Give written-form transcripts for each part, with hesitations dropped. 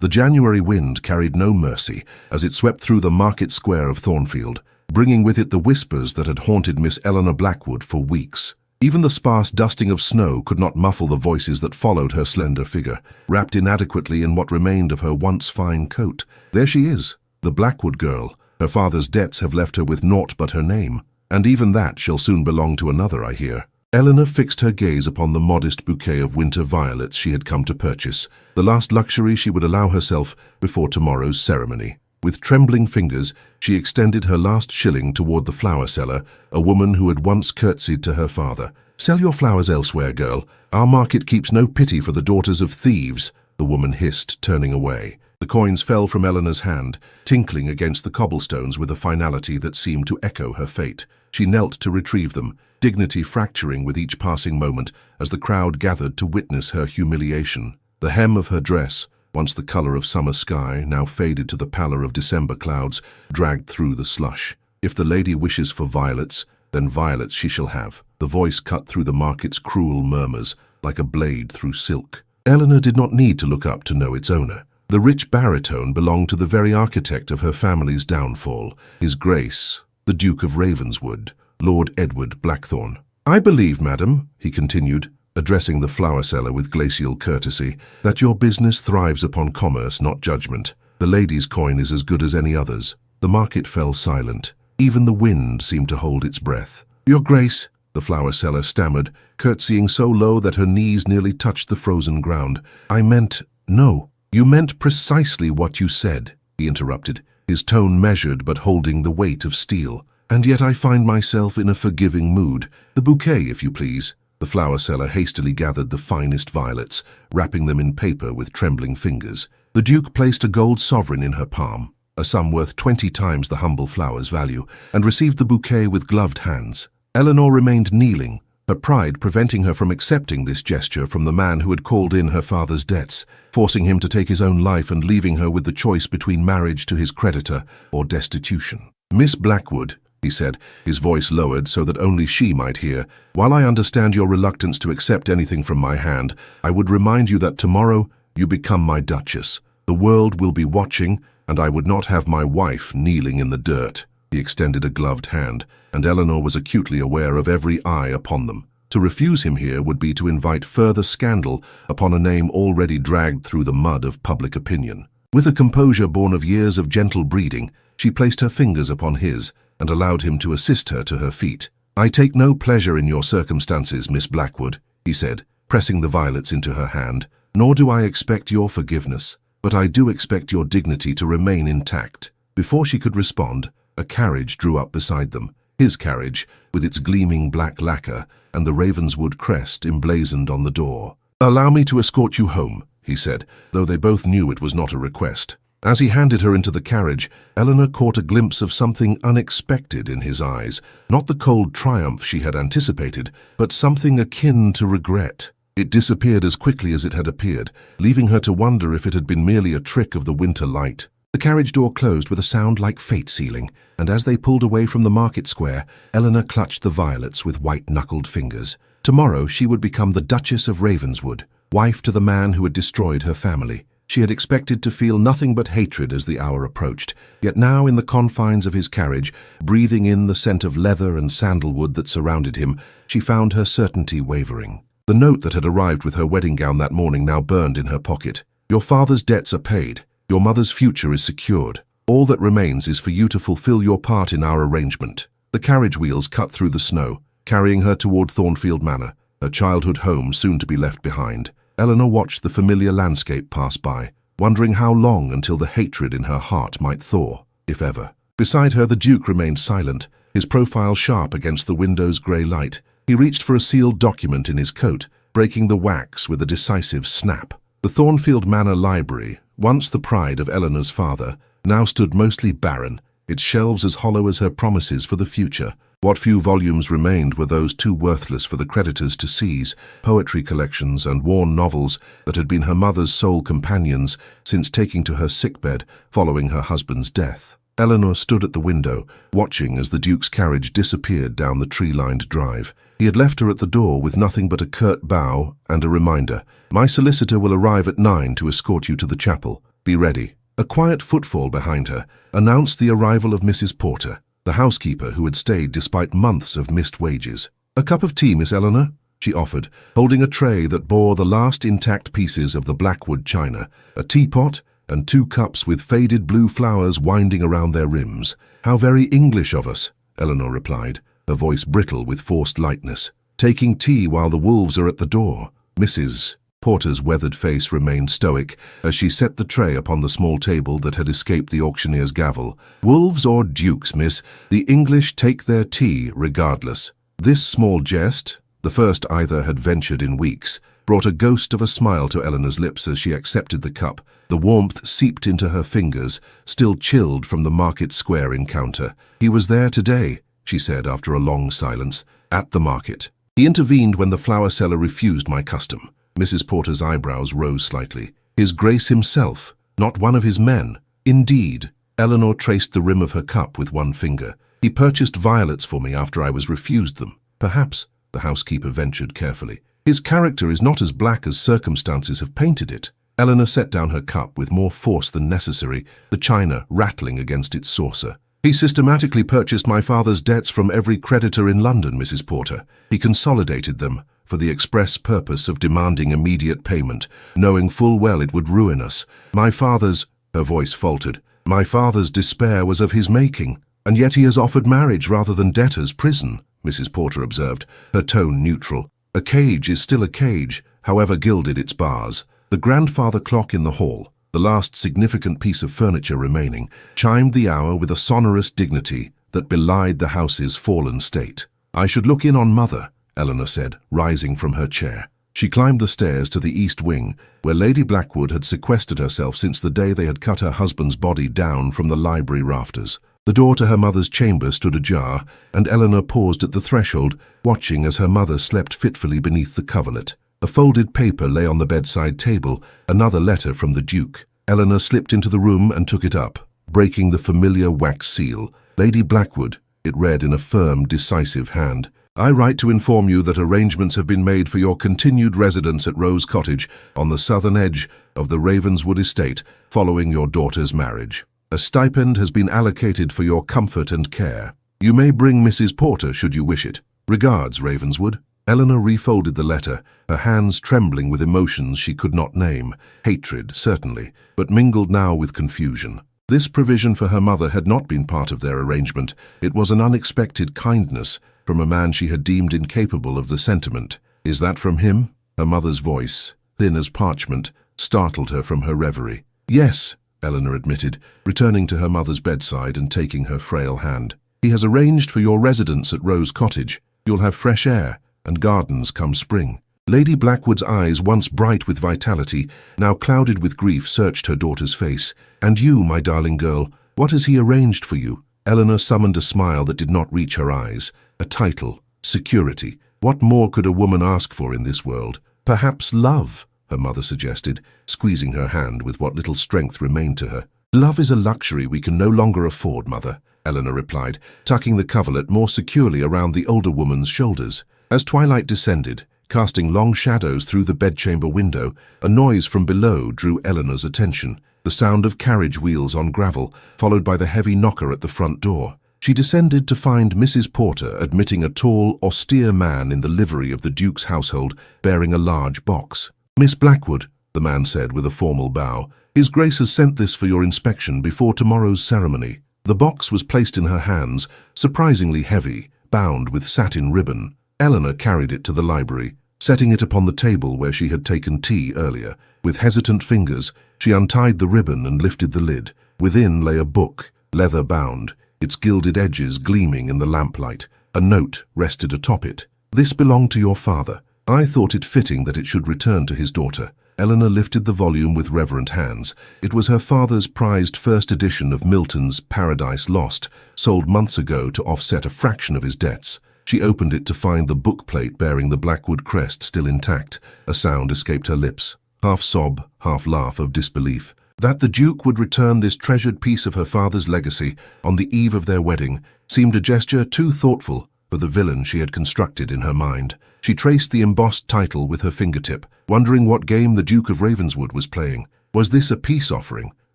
The January wind carried no mercy as it swept through the market square of Thornfield, bringing with it the whispers that had haunted Miss Eleanor Blackwood for weeks. Even the sparse dusting of snow could not muffle the voices that followed her slender figure, wrapped inadequately in what remained of her once fine coat. There she is, the Blackwood girl. Her father's debts have left her with naught but her name, and even that shall soon belong to another, I hear. Eleanor fixed her gaze upon the modest bouquet of winter violets she had come to purchase, the last luxury she would allow herself before tomorrow's ceremony. With trembling fingers, she extended her last shilling toward the flower seller, a woman who had once curtsied to her father. "Sell your flowers elsewhere, girl. Our market keeps no pity for the daughters of thieves," the woman hissed, turning away. The coins fell from Eleanor's hand, tinkling against the cobblestones with a finality that seemed to echo her fate. She knelt to retrieve them, dignity fracturing with each passing moment as the crowd gathered to witness her humiliation. The hem of her dress, once the color of summer sky, now faded to the pallor of December clouds, dragged through the slush. "If the lady wishes for violets, then violets she shall have." The voice cut through the market's cruel murmurs, like a blade through silk. Eleanor did not need to look up to know its owner. The rich baritone belonged to the very architect of her family's downfall, His Grace, the Duke of Ravenswood, Lord Edward Blackthorne. "I believe, madam," he continued, addressing the flower seller with glacial courtesy, "that your business thrives upon commerce, not judgment. The lady's coin is as good as any other's." The market fell silent. Even the wind seemed to hold its breath. "Your Grace," the flower seller stammered, curtsying so low that her knees nearly touched the frozen ground. "I meant—" "No, you meant precisely what you said," he interrupted, his tone measured but holding the weight of steel. "And yet I find myself in a forgiving mood. The bouquet, if you please." The flower seller hastily gathered the finest violets, wrapping them in paper with trembling fingers. The Duke placed a gold sovereign in her palm, a sum worth 20 times the humble flower's value, and received the bouquet with gloved hands. Eleanor remained kneeling, her pride preventing her from accepting this gesture from the man who had called in her father's debts, forcing him to take his own life and leaving her with the choice between marriage to his creditor or destitution. "Miss Blackwood," he said, his voice lowered so that only she might hear, "while I understand your reluctance to accept anything from my hand, I would remind you that tomorrow you become my Duchess. The world will be watching, and I would not have my wife kneeling in the dirt." He extended a gloved hand, and Eleanor was acutely aware of every eye upon them. To refuse him here would be to invite further scandal upon a name already dragged through the mud of public opinion. With a composure born of years of gentle breeding, she placed her fingers upon his and allowed him to assist her to her feet. "I take no pleasure in your circumstances, Miss Blackwood," he said, pressing the violets into her hand, "nor do I expect your forgiveness, but I do expect your dignity to remain intact." Before she could respond, a carriage drew up beside them, his carriage, with its gleaming black lacquer and the Ravenswood crest emblazoned on the door. "Allow me to escort you home," he said, though they both knew it was not a request. As he handed her into the carriage, Eleanor caught a glimpse of something unexpected in his eyes, not the cold triumph she had anticipated, but something akin to regret. It disappeared as quickly as it had appeared, leaving her to wonder if it had been merely a trick of the winter light. The carriage door closed with a sound like fate sealing, and as they pulled away from the market square, Eleanor clutched the violets with white-knuckled fingers. Tomorrow she would become the Duchess of Ravenswood, wife to the man who had destroyed her family. She had expected to feel nothing but hatred as the hour approached, yet now in the confines of his carriage, breathing in the scent of leather and sandalwood that surrounded him, she found her certainty wavering. The note that had arrived with her wedding gown that morning now burned in her pocket. "Your father's debts are paid. Your mother's future is secured. All that remains is for you to fulfill your part in our arrangement." The carriage wheels cut through the snow, carrying her toward Thornfield Manor, her childhood home soon to be left behind. Eleanor watched the familiar landscape pass by, wondering how long until the hatred in her heart might thaw, if ever. Beside her the Duke remained silent, his profile sharp against the window's grey light. He reached for a sealed document in his coat, breaking the wax with a decisive snap. The Thornfield Manor Library, once the pride of Eleanor's father, now stood mostly barren, its shelves as hollow as her promises for the future. What few volumes remained were those too worthless for the creditors to seize, poetry collections and worn novels that had been her mother's sole companions since taking to her sickbed following her husband's death. Eleanor stood at the window, watching as the Duke's carriage disappeared down the tree-lined drive. He had left her at the door with nothing but a curt bow and a reminder, "My solicitor will arrive at 9 to escort you to the chapel." Be ready." A quiet footfall behind her announced the arrival of Mrs. Porter, the housekeeper who had stayed despite months of missed wages. "A cup of tea, Miss Eleanor?" she offered, holding a tray that bore the last intact pieces of the Blackwood china, a teapot, and 2 cups with faded blue flowers winding around their rims. "How very English of us," Eleanor replied, her voice brittle with forced lightness. "Taking tea while the wolves are at the door." Mrs. Porter's weathered face remained stoic as she set the tray upon the small table that had escaped the auctioneer's gavel. "Wolves or dukes, miss, the English take their tea regardless." This small jest, the first either had ventured in weeks, brought a ghost of a smile to Eleanor's lips as she accepted the cup. The warmth seeped into her fingers, still chilled from the Market Square encounter. "He was there today," she said after a long silence, "at the market. He intervened when the flower seller refused my custom." Mrs. Porter's eyebrows rose slightly. "His Grace himself, not one of his men." "Indeed." Eleanor traced the rim of her cup with one finger. "He purchased violets for me after I was refused them." "Perhaps," the housekeeper ventured carefully. "His character is not as black as circumstances have painted it." Eleanor set down her cup with more force than necessary, the china rattling against its saucer. "He systematically purchased my father's debts from every creditor in London, Mrs. Porter. He consolidated them for the express purpose of demanding immediate payment, knowing full well it would ruin us. My father's—" her voice faltered. "My father's despair was of his making, and yet he has offered marriage rather than debtor's prison," Mrs. Porter observed, her tone neutral. "A cage is still a cage, however gilded its bars." The grandfather clock in the hall, the last significant piece of furniture remaining, chimed the hour with a sonorous dignity that belied the house's fallen state. "I should look in on Mother," Eleanor said, rising from her chair. She climbed the stairs to the east wing, where Lady Blackwood had sequestered herself since the day they had cut her husband's body down from the library rafters. The door to her mother's chamber stood ajar, and Eleanor paused at the threshold, watching as her mother slept fitfully beneath the coverlet. A folded paper lay on the bedside table, another letter from the Duke. Eleanor slipped into the room and took it up, breaking the familiar wax seal. "Lady Blackwood," it read in a firm, decisive hand. "I write to inform you that arrangements have been made for your continued residence at Rose Cottage on the southern edge of the Ravenswood estate following your daughter's marriage. A stipend has been allocated for your comfort and care. You may bring Mrs. Porter should you wish it. Regards, Ravenswood." Eleanor refolded the letter, her hands trembling with emotions she could not name. Hatred, certainly, but mingled now with confusion. This provision for her mother had not been part of their arrangement. It was an unexpected kindness from a man she had deemed incapable of the sentiment. "Is that from him?" Her mother's voice, thin as parchment, startled her from her reverie. "Yes," Eleanor admitted, returning to her mother's bedside and taking her frail hand. "He has arranged for your residence at Rose Cottage. You'll have fresh air and gardens come spring." Lady Blackwood's eyes, once bright with vitality, now clouded with grief, searched her daughter's face. "And you, my darling girl, what has he arranged for you?" Eleanor summoned a smile that did not reach her eyes. A title, security. What more could a woman ask for in this world? "Perhaps love," her mother suggested, squeezing her hand with what little strength remained to her. "Love is a luxury we can no longer afford, Mother," Eleanor replied, tucking the coverlet more securely around the older woman's shoulders. As twilight descended, casting long shadows through the bedchamber window, a noise from below drew Eleanor's attention, the sound of carriage wheels on gravel, followed by the heavy knocker at the front door. She descended to find Mrs. Porter admitting a tall, austere man in the livery of the Duke's household, bearing a large box. "Miss Blackwood," the man said with a formal bow, "His Grace has sent this for your inspection before tomorrow's ceremony." The box was placed in her hands, surprisingly heavy, bound with satin ribbon. Eleanor carried it to the library, setting it upon the table where she had taken tea earlier. With hesitant fingers, she untied the ribbon and lifted the lid. Within lay a book, leather-bound, its gilded edges gleaming in the lamplight. A note rested atop it. "This belonged to your father. I thought it fitting that it should return to his daughter." Eleanor lifted the volume with reverent hands. It was her father's prized first edition of Milton's Paradise Lost, sold months ago to offset a fraction of his debts. She opened it to find the bookplate bearing the Blackwood crest still intact. A sound escaped her lips, half sob, half laugh of disbelief. That the Duke would return this treasured piece of her father's legacy on the eve of their wedding seemed a gesture too thoughtful for the villain she had constructed in her mind. She traced the embossed title with her fingertip, wondering what game the Duke of Ravenswood was playing. Was this a peace offering,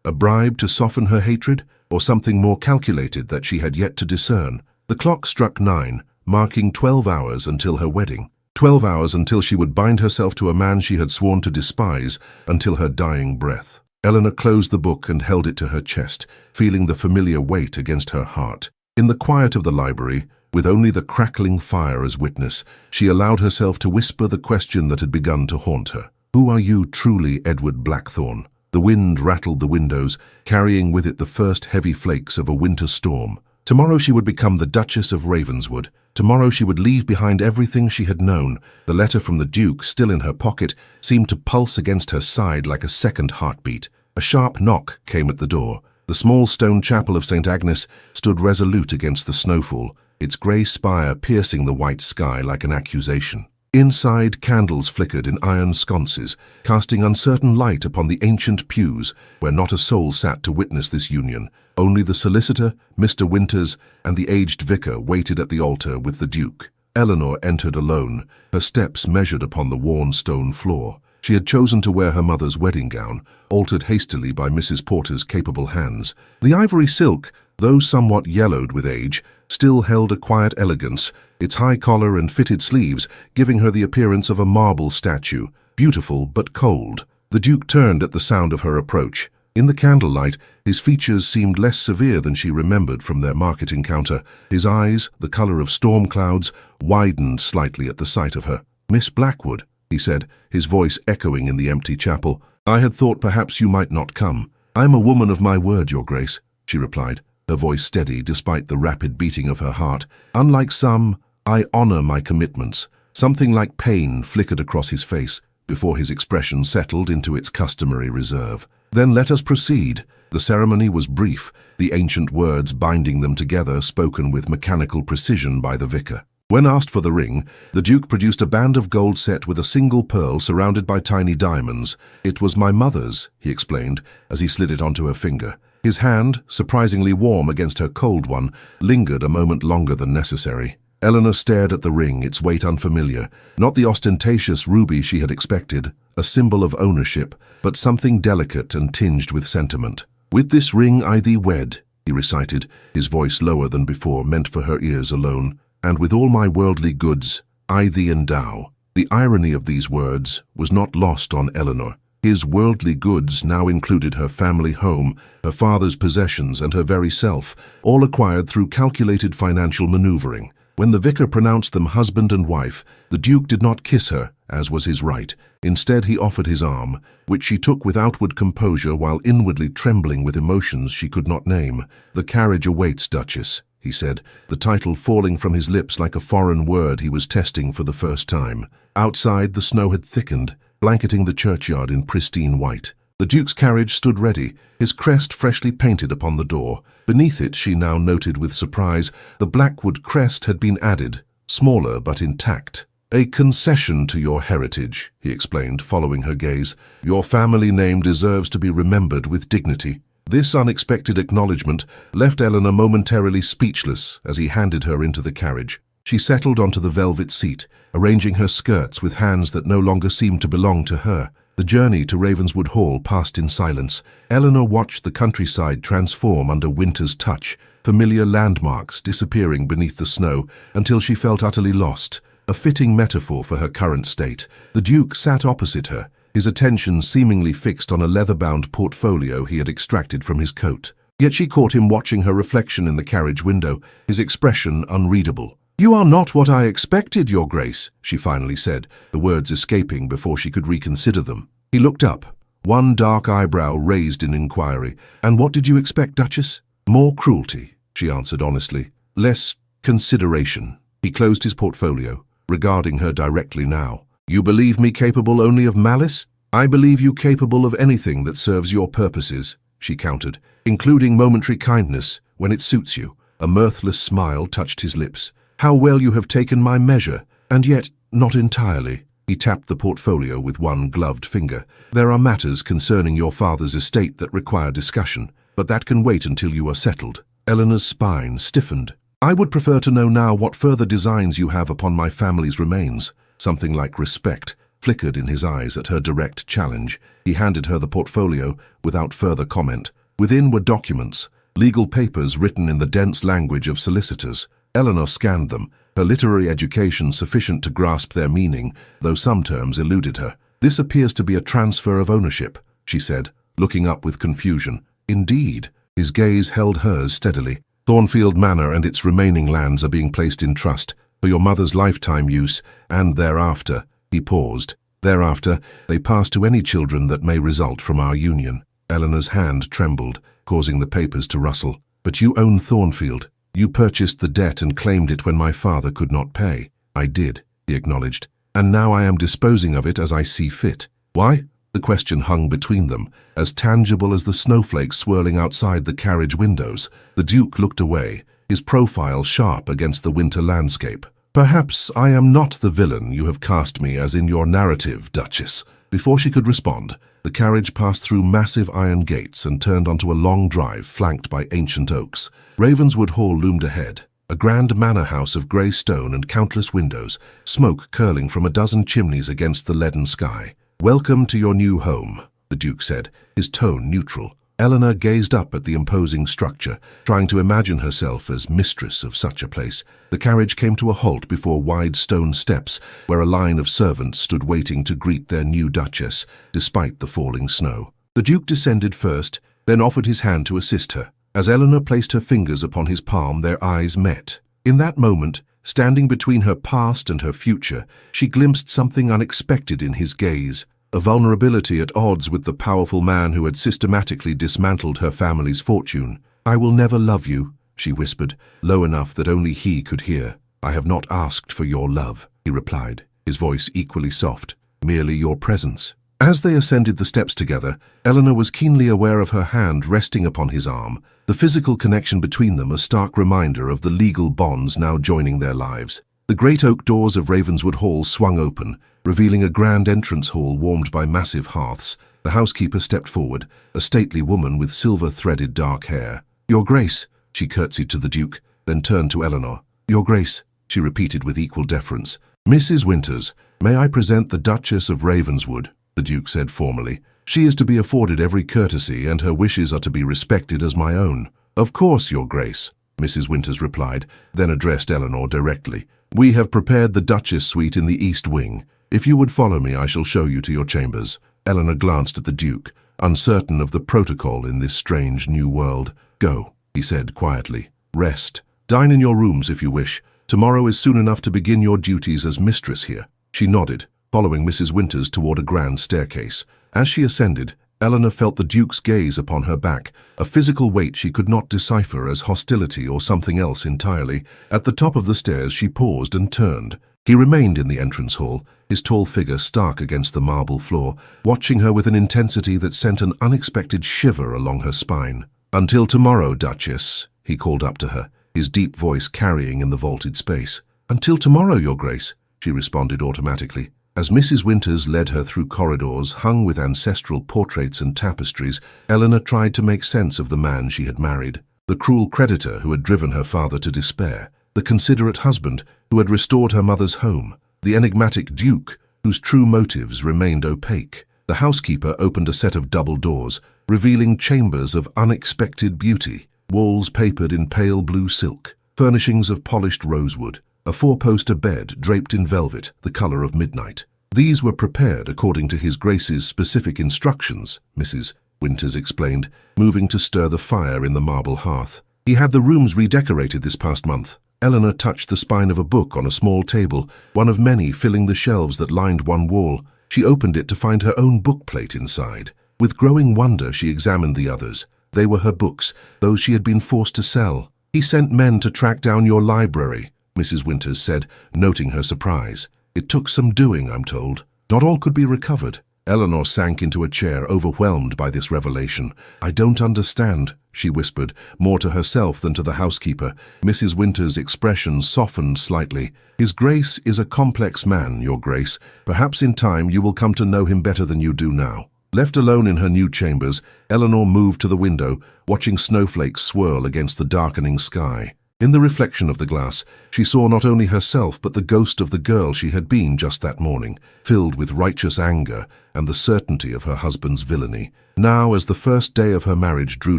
a bribe to soften her hatred, or something more calculated that she had yet to discern? The clock struck 9, marking 12 hours until her wedding. 12 hours until she would bind herself to a man she had sworn to despise until her dying breath. Eleanor closed the book and held it to her chest, feeling the familiar weight against her heart. In the quiet of the library, with only the crackling fire as witness, she allowed herself to whisper the question that had begun to haunt her. "Who are you truly, Edward Blackthorne?" The wind rattled the windows, carrying with it the first heavy flakes of a winter storm. Tomorrow she would become the Duchess of Ravenswood. Tomorrow she would leave behind everything she had known. The letter from the Duke, still in her pocket, seemed to pulse against her side like a second heartbeat. A sharp knock came at the door. The small stone chapel of St. Agnes stood resolute against the snowfall, its grey spire piercing the white sky like an accusation. Inside, candles flickered in iron sconces, casting uncertain light upon the ancient pews, where not a soul sat to witness this union. Only the solicitor, Mr. Winters, and the aged vicar waited at the altar with the Duke. Eleanor entered alone, her steps measured upon the worn stone floor. She had chosen to wear her mother's wedding gown, altered hastily by Mrs. Porter's capable hands. The ivory silk, though somewhat yellowed with age, still held a quiet elegance, its high collar and fitted sleeves giving her the appearance of a marble statue, beautiful but cold. The Duke turned at the sound of her approach. In the candlelight, his features seemed less severe than she remembered from their market encounter. His eyes, the colour of storm clouds, widened slightly at the sight of her. "Miss Blackwood," he said, his voice echoing in the empty chapel. "I had thought perhaps you might not come." "I am a woman of my word, Your Grace," she replied, her voice steady despite the rapid beating of her heart. "Unlike some, I honour my commitments." Something like pain flickered across his face before his expression settled into its customary reserve. "Then let us proceed." The ceremony was brief, the ancient words binding them together spoken with mechanical precision by the vicar. When asked for the ring, the Duke produced a band of gold set with a single pearl surrounded by tiny diamonds. "It was my mother's," he explained, as he slid it onto her finger. His hand, surprisingly warm against her cold one, lingered a moment longer than necessary. Eleanor stared at the ring, its weight unfamiliar, not the ostentatious ruby she had expected, a symbol of ownership, but something delicate and tinged with sentiment. "With this ring I thee wed," he recited, his voice lower than before, meant for her ears alone. "And with all my worldly goods, I thee endow." The irony of these words was not lost on Eleanor. His worldly goods now included her family home, her father's possessions, and her very self, all acquired through calculated financial maneuvering. When the vicar pronounced them husband and wife, the Duke did not kiss her, as was his right. Instead, he offered his arm, which she took with outward composure while inwardly trembling with emotions she could not name. "The carriage awaits, Duchess," he said, the title falling from his lips like a foreign word he was testing for the first time. Outside, the snow had thickened, blanketing the churchyard in pristine white. The Duke's carriage stood ready, his crest freshly painted upon the door. Beneath it, she now noted with surprise, the Blackwood crest had been added, smaller but intact. "A concession to your heritage," he explained, following her gaze. "Your family name deserves to be remembered with dignity." This unexpected acknowledgement left Eleanor momentarily speechless as he handed her into the carriage. She settled onto the velvet seat, arranging her skirts with hands that no longer seemed to belong to her. The journey to Ravenswood Hall passed in silence. Eleanor watched the countryside transform under winter's touch, familiar landmarks disappearing beneath the snow until she felt utterly lost, a fitting metaphor for her current state. The Duke sat opposite her, his attention seemingly fixed on a leather-bound portfolio he had extracted from his coat. Yet she caught him watching her reflection in the carriage window, his expression unreadable. "You are not what I expected, Your Grace," she finally said, the words escaping before she could reconsider them. He looked up, one dark eyebrow raised in inquiry. "And what did you expect, Duchess?" "More cruelty," she answered honestly. "Less consideration." He closed his portfolio, regarding her directly now. "You believe me capable only of malice?" "I believe you capable of anything that serves your purposes," she countered, "including momentary kindness, when it suits you." A mirthless smile touched his lips. "How well you have taken my measure, and yet not entirely." He tapped the portfolio with one gloved finger. "There are matters concerning your father's estate that require discussion, but that can wait until you are settled." Eleanor's spine stiffened. "I would prefer to know now what further designs you have upon my family's remains." Something like respect, flickered in his eyes at her direct challenge. He handed her the portfolio without further comment. Within were documents, legal papers written in the dense language of solicitors. Eleanor scanned them, her literary education sufficient to grasp their meaning, though some terms eluded her. "This appears to be a transfer of ownership," she said, looking up with confusion. "Indeed." His gaze held hers steadily. "Thornfield Manor and its remaining lands are being placed in trust for your mother's lifetime use, and thereafter," he paused. "Thereafter, they pass to any children that may result from our union." Eleanor's hand trembled, causing the papers to rustle. "But you own Thornfield. You purchased the debt and claimed it when my father could not pay." "I did," he acknowledged. "And now I am disposing of it as I see fit." "Why?" The question hung between them, as tangible as the snowflakes swirling outside the carriage windows. The Duke looked away, his profile sharp against the winter landscape. "Perhaps I am not the villain you have cast me as in your narrative, Duchess." Before she could respond, the carriage passed through massive iron gates and turned onto a long drive flanked by ancient oaks. Ravenswood Hall loomed ahead, a grand manor house of grey stone and countless windows, smoke curling from a dozen chimneys against the leaden sky. "Welcome to your new home," the Duke said, his tone neutral. Eleanor gazed up at the imposing structure, trying to imagine herself as mistress of such a place. The carriage came to a halt before wide stone steps, where a line of servants stood waiting to greet their new Duchess, despite the falling snow. The Duke descended first, then offered his hand to assist her. As Eleanor placed her fingers upon his palm, their eyes met. In that moment, standing between her past and her future, she glimpsed something unexpected in his gaze, a vulnerability at odds with the powerful man who had systematically dismantled her family's fortune. "I will never love you," she whispered, low enough that only he could hear. "I have not asked for your love," he replied, his voice equally soft, "merely your presence." As they ascended the steps together, Eleanor was keenly aware of her hand resting upon his arm, the physical connection between them a stark reminder of the legal bonds now joining their lives. The great oak doors of Ravenswood Hall swung open, revealing a grand entrance hall warmed by massive hearths. The housekeeper stepped forward, a stately woman with silver-threaded dark hair. "Your Grace," she curtsied to the Duke, then turned to Eleanor. "Your Grace," she repeated with equal deference. "Mrs. Winters, may I present the Duchess of Ravenswood?" the Duke said formally. "She is to be afforded every courtesy, and her wishes are to be respected as my own." "Of course, Your Grace," Mrs. Winters replied, then addressed Eleanor directly. "We have prepared the Duchess suite in the East Wing. If you would follow me, I shall show you to your chambers." Eleanor glanced at the Duke, uncertain of the protocol in this strange new world. "Go," he said quietly. "Rest. Dine in your rooms if you wish. Tomorrow is soon enough to begin your duties as mistress here." She nodded, following Mrs. Winters toward a grand staircase. As she ascended, Eleanor felt the Duke's gaze upon her back, a physical weight she could not decipher as hostility or something else entirely. At the top of the stairs she paused and turned. He remained in the entrance hall, his tall figure stark against the marble floor, watching her with an intensity that sent an unexpected shiver along her spine. "Until tomorrow, Duchess," he called up to her, his deep voice carrying in the vaulted space. "Until tomorrow, Your Grace," she responded automatically. As Mrs. Winters led her through corridors hung with ancestral portraits and tapestries, Eleanor tried to make sense of the man she had married. The cruel creditor who had driven her father to despair, the considerate husband who had restored her mother's home, the enigmatic Duke whose true motives remained opaque. The housekeeper opened a set of double doors, revealing chambers of unexpected beauty, walls papered in pale blue silk, furnishings of polished rosewood, a four-poster bed draped in velvet, the color of midnight. These were prepared according to His Grace's specific instructions, Mrs. Winters explained, moving to stir the fire in the marble hearth. "He had the rooms redecorated this past month." Eleanor touched the spine of a book on a small table, one of many filling the shelves that lined one wall. She opened it to find her own bookplate inside. With growing wonder, she examined the others. They were her books, those she had been forced to sell. "He sent men to track down your library," Mrs. Winters said, noting her surprise. "It took some doing, I'm told. Not all could be recovered." Eleanor sank into a chair, overwhelmed by this revelation. "I don't understand," she whispered, more to herself than to the housekeeper. Mrs. Winters' expression softened slightly. "His Grace is a complex man, Your Grace. Perhaps in time you will come to know him better than you do now." Left alone in her new chambers, Eleanor moved to the window, watching snowflakes swirl against the darkening sky. In the reflection of the glass, she saw not only herself but the ghost of the girl she had been just that morning, filled with righteous anger and the certainty of her husband's villainy. Now, as the first day of her marriage drew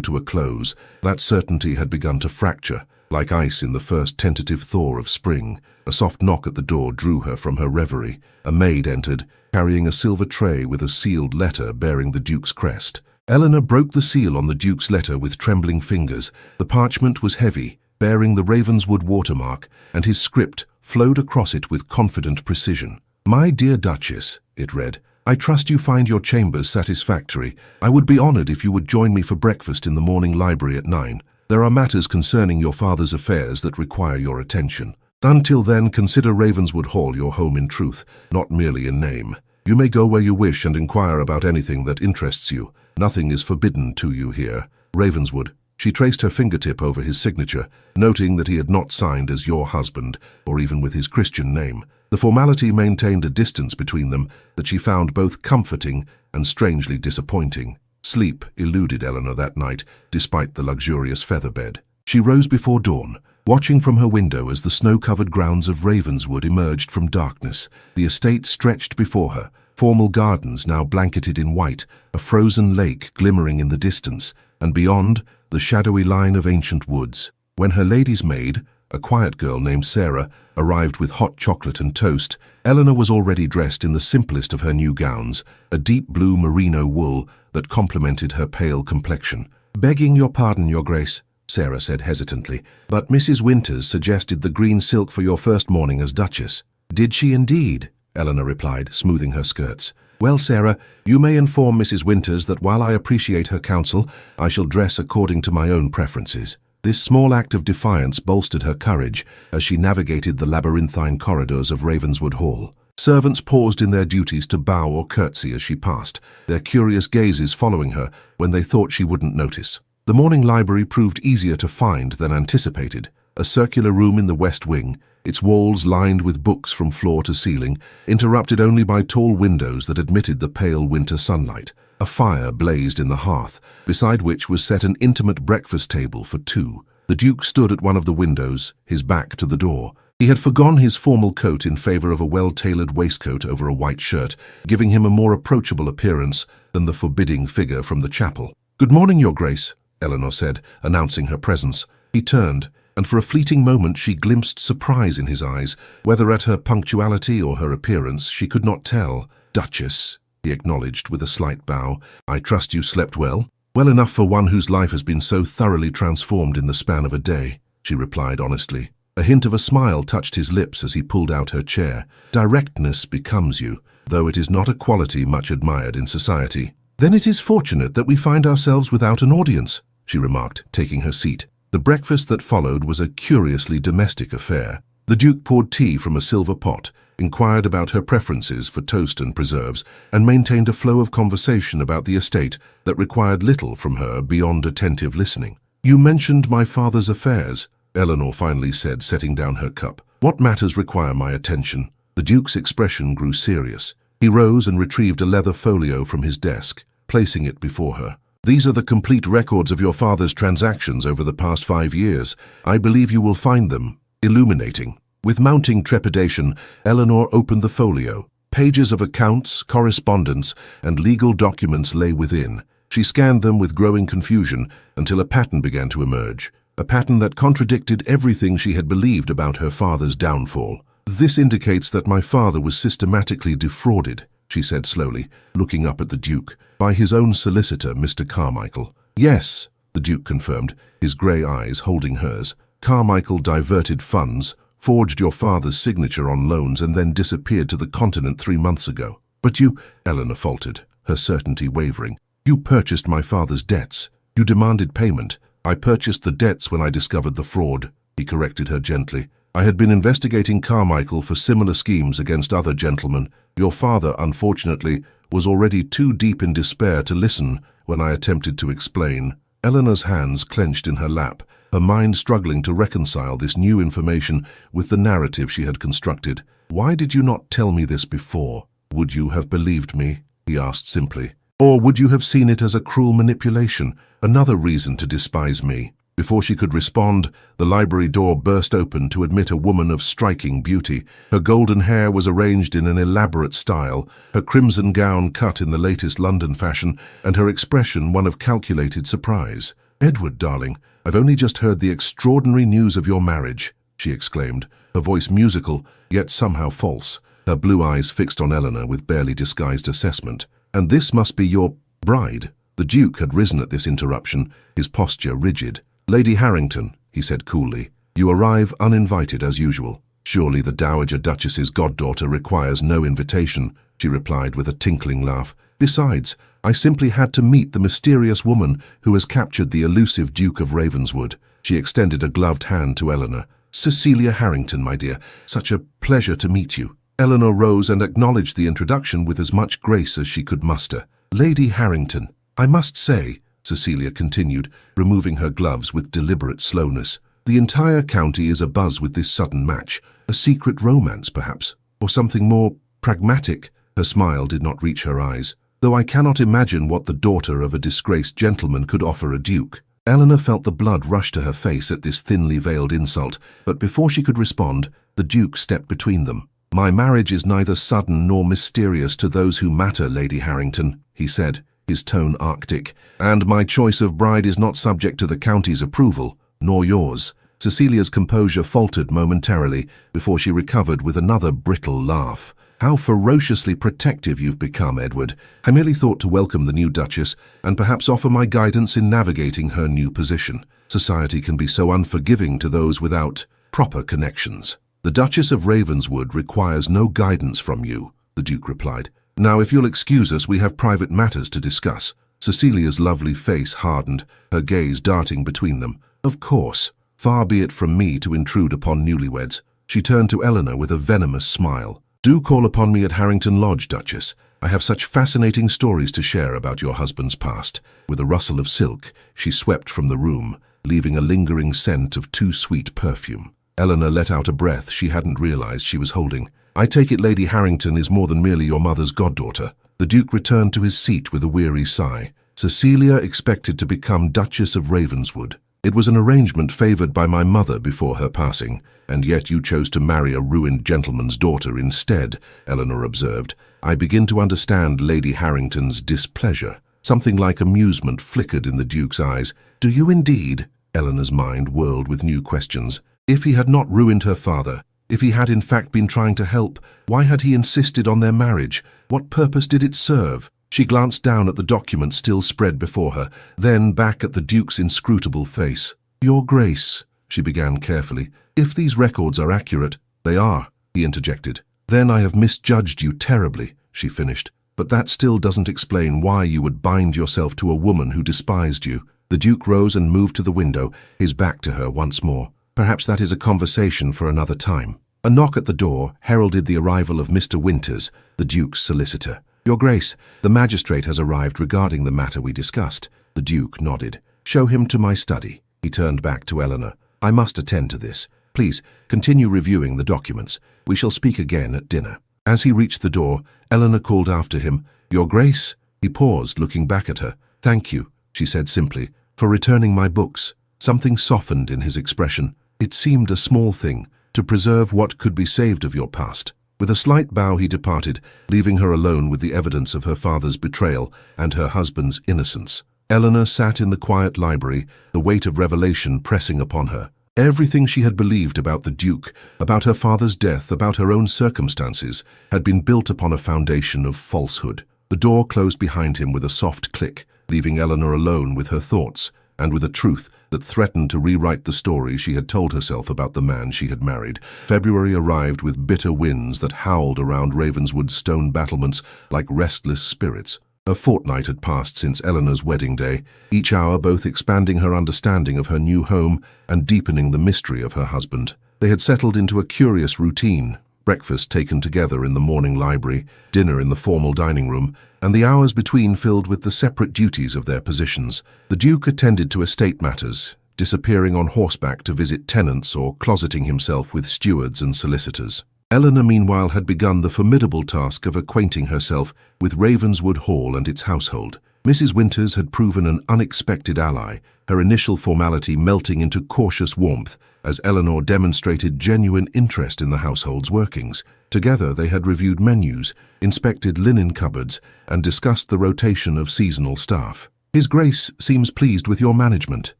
to a close, that certainty had begun to fracture, like ice in the first tentative thaw of spring. A soft knock at the door drew her from her reverie. A maid entered, carrying a silver tray with a sealed letter bearing the Duke's crest. Eleanor broke the seal on the Duke's letter with trembling fingers. The parchment was heavy, bearing the Ravenswood watermark, and his script flowed across it with confident precision. "My dear Duchess," it read, "I trust you find your chambers satisfactory. I would be honored if you would join me for breakfast in the morning library at 9. There are matters concerning your father's affairs that require your attention. Until then, consider Ravenswood Hall your home in truth, not merely in name. You may go where you wish and inquire about anything that interests you. Nothing is forbidden to you here. Ravenswood." She traced her fingertip over his signature, noting that he had not signed as your husband, or even with his Christian name. The formality maintained a distance between them that she found both comforting and strangely disappointing. Sleep eluded Eleanor that night, despite the luxurious feather bed. She rose before dawn, watching from her window as the snow-covered grounds of Ravenswood emerged from darkness. The estate stretched before her, formal gardens now blanketed in white, a frozen lake glimmering in the distance, and beyond, the shadowy line of ancient woods. When her lady's maid, a quiet girl named Sarah, arrived with hot chocolate and toast, Eleanor was already dressed in the simplest of her new gowns, a deep blue merino wool that complemented her pale complexion. "Begging your pardon, Your Grace," Sarah said hesitantly, "but Mrs. Winters suggested the green silk for your first morning as Duchess." "Did she indeed?" Eleanor replied, smoothing her skirts. "Well, Sarah, you may inform Mrs. Winters that while I appreciate her counsel, I shall dress according to my own preferences." This small act of defiance bolstered her courage as she navigated the labyrinthine corridors of Ravenswood Hall. Servants paused in their duties to bow or curtsy as she passed, their curious gazes following her when they thought she wouldn't notice. The morning library proved easier to find than anticipated. A circular room in the west wing, its walls lined with books from floor to ceiling, interrupted only by tall windows that admitted the pale winter sunlight. A fire blazed in the hearth, beside which was set an intimate breakfast table for two. The Duke stood at one of the windows, his back to the door. He had forgone his formal coat in favor of a well-tailored waistcoat over a white shirt, giving him a more approachable appearance than the forbidding figure from the chapel. "Good morning, Your Grace," Eleanor said, announcing her presence. He turned, and for a fleeting moment she glimpsed surprise in his eyes. Whether at her punctuality or her appearance, she could not tell. "Duchess," he acknowledged with a slight bow, "I trust you slept well?" "Well enough for one whose life has been so thoroughly transformed in the span of a day," she replied honestly. A hint of a smile touched his lips as he pulled out her chair. "Directness becomes you, though it is not a quality much admired in society." "Then it is fortunate that we find ourselves without an audience," she remarked, taking her seat. The breakfast that followed was a curiously domestic affair. The Duke poured tea from a silver pot, inquired about her preferences for toast and preserves, and maintained a flow of conversation about the estate that required little from her beyond attentive listening. "You mentioned my father's affairs," Eleanor finally said, setting down her cup. "What matters require my attention?" The Duke's expression grew serious. He rose and retrieved a leather folio from his desk, placing it before her. "These are the complete records of your father's transactions over the past 5 years. I believe you will find them illuminating." With mounting trepidation, Eleanor opened the folio. Pages of accounts, correspondence, and legal documents lay within. She scanned them with growing confusion until a pattern began to emerge, a pattern that contradicted everything she had believed about her father's downfall. "This indicates that my father was systematically defrauded," she said slowly, looking up at the Duke, "by his own solicitor, Mr. Carmichael." "Yes," the Duke confirmed, his grey eyes holding hers. "Carmichael diverted funds, forged your father's signature on loans, and then disappeared to the continent 3 months ago." "But you," Eleanor faltered, her certainty wavering, "you purchased my father's debts. You demanded payment." "I purchased the debts when I discovered the fraud," he corrected her gently. "I had been investigating Carmichael for similar schemes against other gentlemen. Your father, unfortunately, was already too deep in despair to listen when I attempted to explain." Eleanor's hands clenched in her lap, her mind struggling to reconcile this new information with the narrative she had constructed. "Why did you not tell me this before? Would you have believed me?" he asked simply. "Or would you have seen it as a cruel manipulation, another reason to despise me?" Before she could respond, the library door burst open to admit a woman of striking beauty. Her golden hair was arranged in an elaborate style, her crimson gown cut in the latest London fashion, and her expression one of calculated surprise. "Edward, darling, I've only just heard the extraordinary news of your marriage," she exclaimed, her voice musical, yet somehow false, her blue eyes fixed on Eleanor with barely disguised assessment. "And this must be your bride." The Duke had risen at this interruption, his posture rigid. "Lady Harrington," he said coolly, "you arrive uninvited as usual." "Surely the Dowager Duchess's goddaughter requires no invitation," she replied with a tinkling laugh. "Besides, I simply had to meet the mysterious woman who has captured the elusive Duke of Ravenswood." She extended a gloved hand to Eleanor. "Cecilia Harrington, my dear, such a pleasure to meet you." Eleanor rose and acknowledged the introduction with as much grace as she could muster. "Lady Harrington, I must say," Cecilia continued, removing her gloves with deliberate slowness, "the entire county is abuzz with this sudden match. A secret romance, perhaps, or something more pragmatic." Her smile did not reach her eyes. "Though I cannot imagine what the daughter of a disgraced gentleman could offer a duke." Eleanor felt the blood rush to her face at this thinly veiled insult, but before she could respond, the Duke stepped between them. "My marriage is neither sudden nor mysterious to those who matter, Lady Harrington," he said, his tone arctic, "and my choice of bride is not subject to the county's approval, nor yours." Cecilia's composure faltered momentarily before she recovered with another brittle laugh. "How ferociously protective you've become, Edward. I merely thought to welcome the new Duchess and perhaps offer my guidance in navigating her new position. Society can be so unforgiving to those without proper connections." "The Duchess of Ravenswood requires no guidance from you," the Duke replied. "Now, if you'll excuse us, we have private matters to discuss." Cecilia's lovely face hardened, her gaze darting between them. "Of course. Far be it from me to intrude upon newlyweds." She turned to Eleanor with a venomous smile. "Do call upon me at Harrington Lodge, Duchess. I have such fascinating stories to share about your husband's past." With a rustle of silk, she swept from the room, leaving a lingering scent of too sweet perfume. Eleanor let out a breath she hadn't realized she was holding. "I take it Lady Harrington is more than merely your mother's goddaughter." The Duke returned to his seat with a weary sigh. "Cecilia expected to become Duchess of Ravenswood. It was an arrangement favored by my mother before her passing, and yet you chose to marry a ruined gentleman's daughter instead," Eleanor observed. "I begin to understand Lady Harrington's displeasure." Something like amusement flickered in the Duke's eyes. "Do you indeed?" Eleanor's mind whirled with new questions. If he had not ruined her father, if he had in fact been trying to help, why had he insisted on their marriage? What purpose did it serve? She glanced down at the document still spread before her, then back at the Duke's inscrutable face. "Your Grace," she began carefully, "if these records are accurate—" "They are," he interjected. "Then I have misjudged you terribly," she finished. "But that still doesn't explain why you would bind yourself to a woman who despised you." The Duke rose and moved to the window, his back to her once more. "Perhaps that is a conversation for another time." A knock at the door heralded the arrival of Mr. Winters, the Duke's solicitor. "Your Grace, the magistrate has arrived regarding the matter we discussed." The Duke nodded. "Show him to my study." He turned back to Eleanor. "I must attend to this. Please, continue reviewing the documents. We shall speak again at dinner." As he reached the door, Eleanor called after him, "Your Grace." He paused, looking back at her. "Thank you," she said simply, "for returning my books." Something softened in his expression. It seemed a small thing, to preserve what could be saved of your past. With a slight bow he departed, leaving her alone with the evidence of her father's betrayal and her husband's innocence. Eleanor sat in the quiet library, the weight of revelation pressing upon her. Everything she had believed about the Duke, about her father's death, about her own circumstances, had been built upon a foundation of falsehood. The door closed behind him with a soft click, leaving Eleanor alone with her thoughts, and with a truth that threatened to rewrite the story she had told herself about the man she had married. February arrived with bitter winds that howled around Ravenswood's stone battlements like restless spirits. A fortnight had passed since Eleanor's wedding day, each hour both expanding her understanding of her new home and deepening the mystery of her husband. They had settled into a curious routine, breakfast taken together in the morning library, dinner in the formal dining room, and the hours between filled with the separate duties of their positions. The Duke attended to estate matters, disappearing on horseback to visit tenants or closeting himself with stewards and solicitors. Eleanor, meanwhile, had begun the formidable task of acquainting herself with Ravenswood Hall and its household. Mrs. Winters had proven an unexpected ally, her initial formality melting into cautious warmth as Eleanor demonstrated genuine interest in the household's workings. Together they had reviewed menus, inspected linen cupboards, and discussed the rotation of seasonal staff. "His Grace seems pleased with your management,"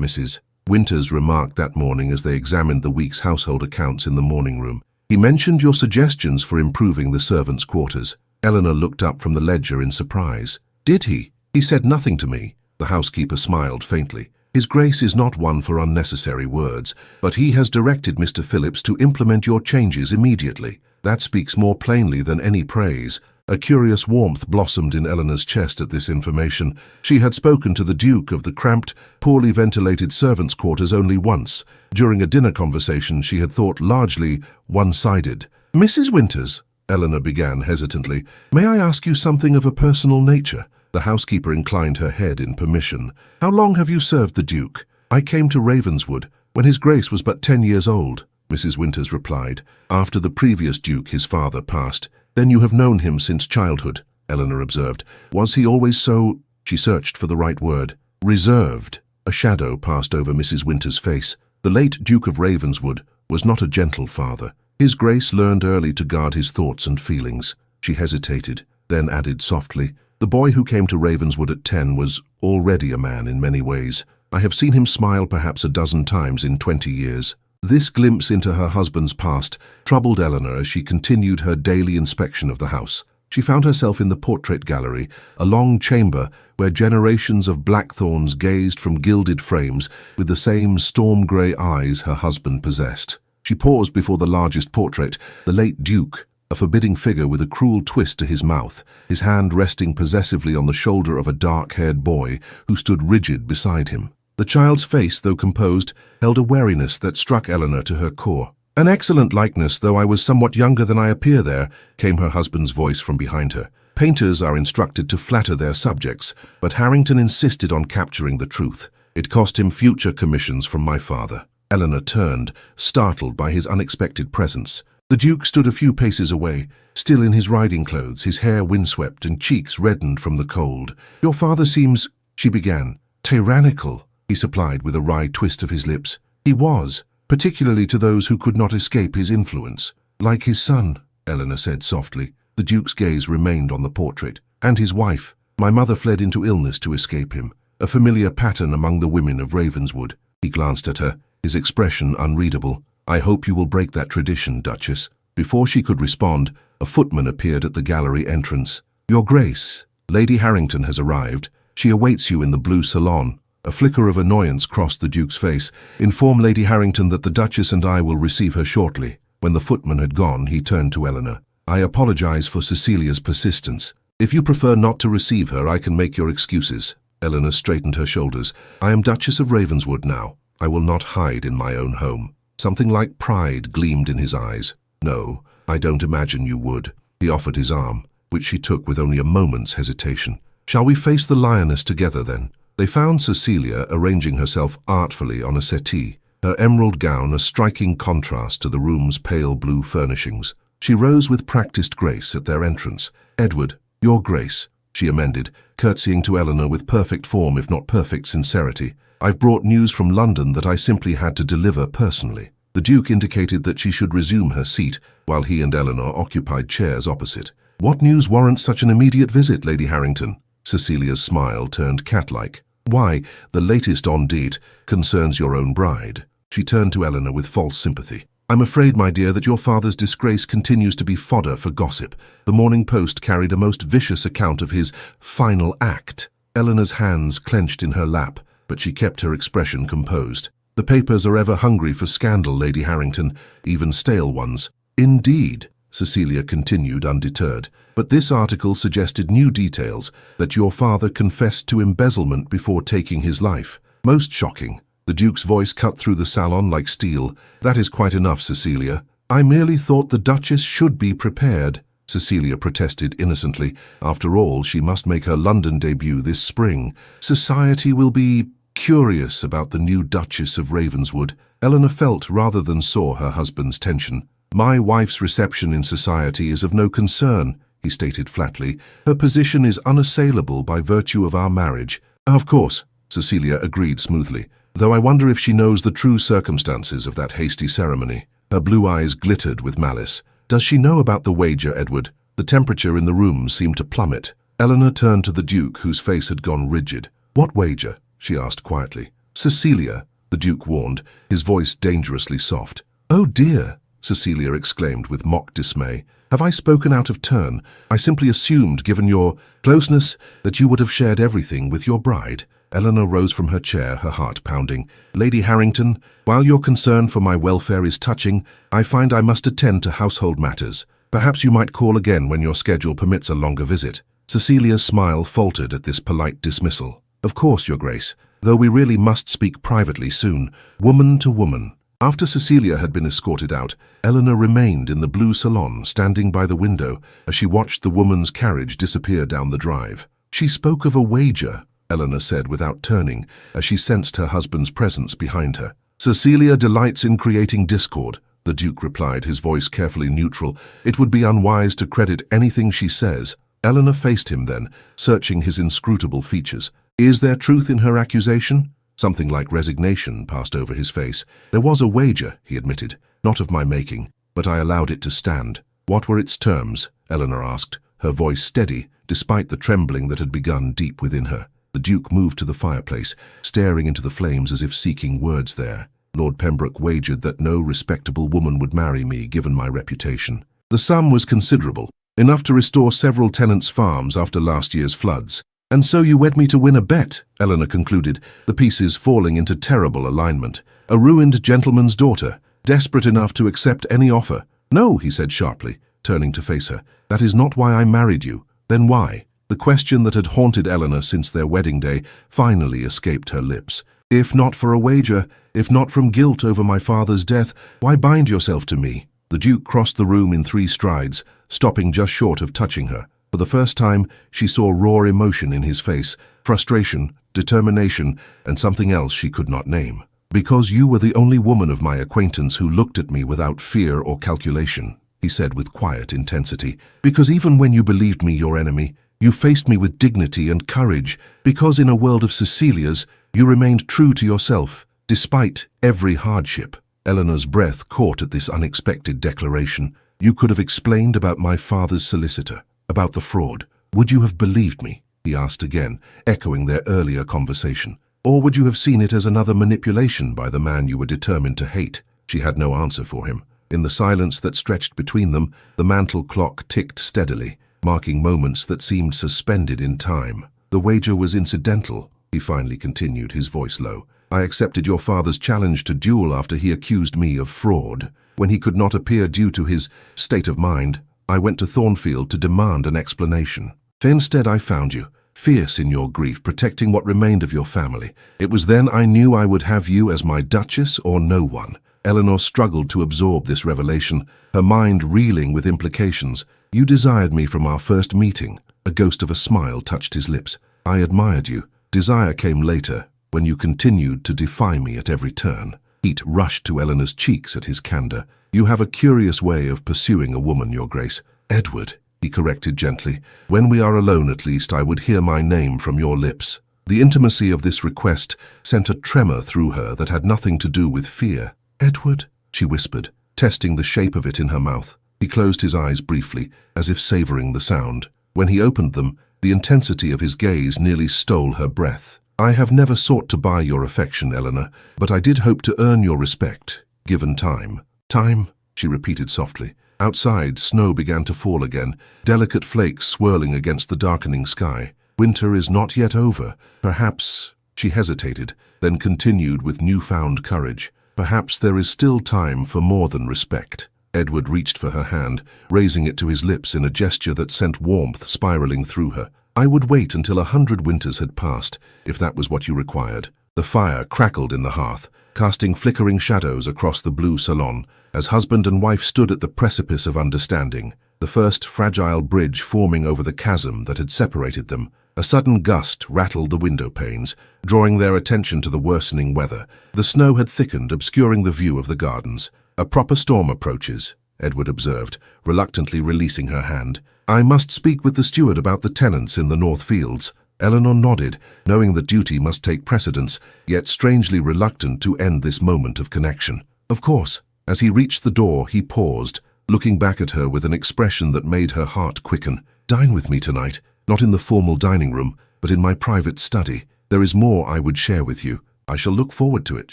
Mrs. Winters remarked that morning as they examined the week's household accounts in the morning room. "He mentioned your suggestions for improving the servants' quarters." Eleanor looked up from the ledger in surprise. "Did he? He said nothing to me." The housekeeper smiled faintly. "His Grace is not one for unnecessary words, but he has directed Mr. Phillips to implement your changes immediately. That speaks more plainly than any praise." A curious warmth blossomed in Eleanor's chest at this information. She had spoken to the Duke of the cramped, poorly ventilated servants' quarters only once. During a dinner conversation she had thought largely one-sided. "Mrs. Winters," Eleanor began hesitantly, "may I ask you something of a personal nature?" The housekeeper inclined her head in permission. "How long have you served the Duke?" "I came to Ravenswood when His Grace was but 10 years old," Mrs. Winters replied. "After the previous Duke, his father, passed." "Then you have known him since childhood," Eleanor observed. "Was he always so—" She searched for the right word. "Reserved." A shadow passed over Mrs. Winters' face. The late Duke of Ravenswood was not a gentle father. His Grace learned early to guard his thoughts and feelings. She hesitated, then added softly, "The boy who came to Ravenswood at 10 was already a man in many ways. I have seen him smile perhaps a dozen times in 20 years. This glimpse into her husband's past troubled Eleanor as she continued her daily inspection of the house. She found herself in the portrait gallery, a long chamber where generations of blackthorns gazed from gilded frames with the same storm-grey eyes her husband possessed. She paused before the largest portrait, the late Duke, a forbidding figure with a cruel twist to his mouth, his hand resting possessively on the shoulder of a dark-haired boy who stood rigid beside him. The child's face, though composed, held a wariness that struck Eleanor to her core. "An excellent likeness, though I was somewhat younger than I appear there," came her husband's voice from behind her. "Painters are instructed to flatter their subjects, but Harrington insisted on capturing the truth. It cost him future commissions from my father." Eleanor turned, startled by his unexpected presence. The Duke stood a few paces away, still in his riding clothes, his hair windswept and cheeks reddened from the cold. "Your father seems—" she began. "Tyrannical," he supplied with a wry twist of his lips. "He was, particularly to those who could not escape his influence." "Like his son," Eleanor said softly. The Duke's gaze remained on the portrait. "And his wife. My mother fled into illness to escape him, a familiar pattern among the women of Ravenswood." He glanced at her, his expression unreadable. "I hope you will break that tradition, Duchess." Before she could respond, a footman appeared at the gallery entrance. "Your Grace, Lady Harrington has arrived. She awaits you in the blue salon." A flicker of annoyance crossed the Duke's face. "Inform Lady Harrington that the Duchess and I will receive her shortly." When the footman had gone, he turned to Eleanor. "I apologize for Cecilia's persistence. If you prefer not to receive her, I can make your excuses." Eleanor straightened her shoulders. "I am Duchess of Ravenswood now. I will not hide in my own home." Something like pride gleamed in his eyes. "No, I don't imagine you would." He offered his arm, which she took with only a moment's hesitation. "Shall we face the lioness together, then?" They found Cecilia arranging herself artfully on a settee, her emerald gown a striking contrast to the room's pale blue furnishings. She rose with practiced grace at their entrance. "Edward, your Grace," she amended, curtsying to Eleanor with perfect form if not perfect sincerity. "I've brought news from London that I simply had to deliver personally." The Duke indicated that she should resume her seat, while he and Eleanor occupied chairs opposite. "What news warrants such an immediate visit, Lady Harrington?" Cecilia's smile turned cat-like. "Why, the latest on date concerns your own bride." She turned to Eleanor with false sympathy. "I'm afraid, my dear, that your father's disgrace continues to be fodder for gossip. The Morning Post carried a most vicious account of his final act." Eleanor's hands clenched in her lap, but she kept her expression composed. "The papers are ever hungry for scandal, Lady Harrington, even stale ones." "Indeed," Cecilia continued undeterred, "but this article suggested new details, that your father confessed to embezzlement before taking his life. Most shocking." The Duke's voice cut through the salon like steel. "That is quite enough, Cecilia." "I merely thought the Duchess should be prepared," Cecilia protested innocently. After all, she must make her London debut this spring. "Society will be curious about the new Duchess of Ravenswood." Eleanor felt rather than saw her husband's tension. "My wife's reception in society is of no concern," he stated flatly. Her position is unassailable by virtue of our marriage. Of course, Cecilia agreed smoothly, though I wonder if she knows the true circumstances of that hasty ceremony. Her blue eyes glittered with malice. Does she know about the wager, Edward? The temperature in the room seemed to plummet. Eleanor turned to the Duke, whose face had gone rigid. What wager? She asked quietly. Cecilia, the Duke warned, his voice dangerously soft. Oh dear, Cecilia exclaimed with mock dismay. Have I spoken out of turn? I simply assumed, given your closeness, that you would have shared everything with your bride. Eleanor rose from her chair, her heart pounding. Lady Harrington, while your concern for my welfare is touching, I find I must attend to household matters. Perhaps you might call again when your schedule permits a longer visit. Cecilia's smile faltered at this polite dismissal. Of course, Your Grace, though we really must speak privately soon, woman to woman. After Cecilia had been escorted out, Eleanor remained in the blue salon, standing by the window as she watched the woman's carriage disappear down the drive. She spoke of a wager, Eleanor said without turning, as she sensed her husband's presence behind her. Cecilia delights in creating discord, the Duke replied, his voice carefully neutral. It would be unwise to credit anything she says. Eleanor faced him then, searching his inscrutable features. Is there truth in her accusation? Something like resignation passed over his face. There was a wager, he admitted, not of my making, but I allowed it to stand. What were its terms? Eleanor asked, her voice steady, despite the trembling that had begun deep within her. The Duke moved to the fireplace, staring into the flames as if seeking words there. Lord Pembroke wagered that no respectable woman would marry me, given my reputation. The sum was considerable, enough to restore several tenants' farms after last year's floods. And so you wed me to win a bet, Eleanor concluded, the pieces falling into terrible alignment. A ruined gentleman's daughter, desperate enough to accept any offer. No, he said sharply, turning to face her. That is not why I married you. Then why? The question that had haunted Eleanor since their wedding day finally escaped her lips. If not for a wager, if not from guilt over my father's death, why bind yourself to me? The Duke crossed the room in 3 strides, stopping just short of touching her. For the first time, she saw raw emotion in his face, frustration, determination, and something else she could not name. Because you were the only woman of my acquaintance who looked at me without fear or calculation, he said with quiet intensity. Because even when you believed me your enemy, you faced me with dignity and courage. Because in a world of Cecilias, you remained true to yourself, despite every hardship. Eleanor's breath caught at this unexpected declaration. You could have explained about my father's solicitor, about the fraud. Would you have believed me? He asked again, echoing their earlier conversation. Or would you have seen it as another manipulation by the man you were determined to hate? She had no answer for him. In the silence that stretched between them, the mantel clock ticked steadily, marking moments that seemed suspended in time. The wager was incidental, he finally continued, his voice low. I accepted your father's challenge to duel after he accused me of fraud. When he could not appear due to his state of mind, I went to Thornfield to demand an explanation. Instead I found you, fierce in your grief, protecting what remained of your family. It was then I knew I would have you as my Duchess or no one. Eleanor struggled to absorb this revelation, her mind reeling with implications. You desired me from our first meeting. A ghost of a smile touched his lips. I admired you. Desire came later, when you continued to defy me at every turn. Heat rushed to Eleanor's cheeks at his candor. You have a curious way of pursuing a woman, Your Grace. Edward, he corrected gently. When we are alone, at least, I would hear my name from your lips. The intimacy of this request sent a tremor through her that had nothing to do with fear. Edward, she whispered, testing the shape of it in her mouth. He closed his eyes briefly, as if savoring the sound. When he opened them, the intensity of his gaze nearly stole her breath. I have never sought to buy your affection, Eleanor, but I did hope to earn your respect, given time. Time, she repeated softly. Outside, snow began to fall again, delicate flakes swirling against the darkening sky. Winter is not yet over. Perhaps, she hesitated, then continued with newfound courage. Perhaps there is still time for more than respect. Edward reached for her hand, raising it to his lips in a gesture that sent warmth spiraling through her. I would wait until 100 winters had passed, if that was what you required. The fire crackled in the hearth, casting flickering shadows across the blue salon, as husband and wife stood at the precipice of understanding, the first fragile bridge forming over the chasm that had separated them. A sudden gust rattled the window panes, drawing their attention to the worsening weather. The snow had thickened, obscuring the view of the gardens. A proper storm approaches, Edward observed, reluctantly releasing her hand. I must speak with the steward about the tenants in the North Fields. Eleanor nodded, knowing that duty must take precedence, yet strangely reluctant to end this moment of connection. Of course. As he reached the door, he paused, looking back at her with an expression that made her heart quicken. Dine with me tonight, not in the formal dining room, but in my private study. There is more I would share with you. I shall look forward to it,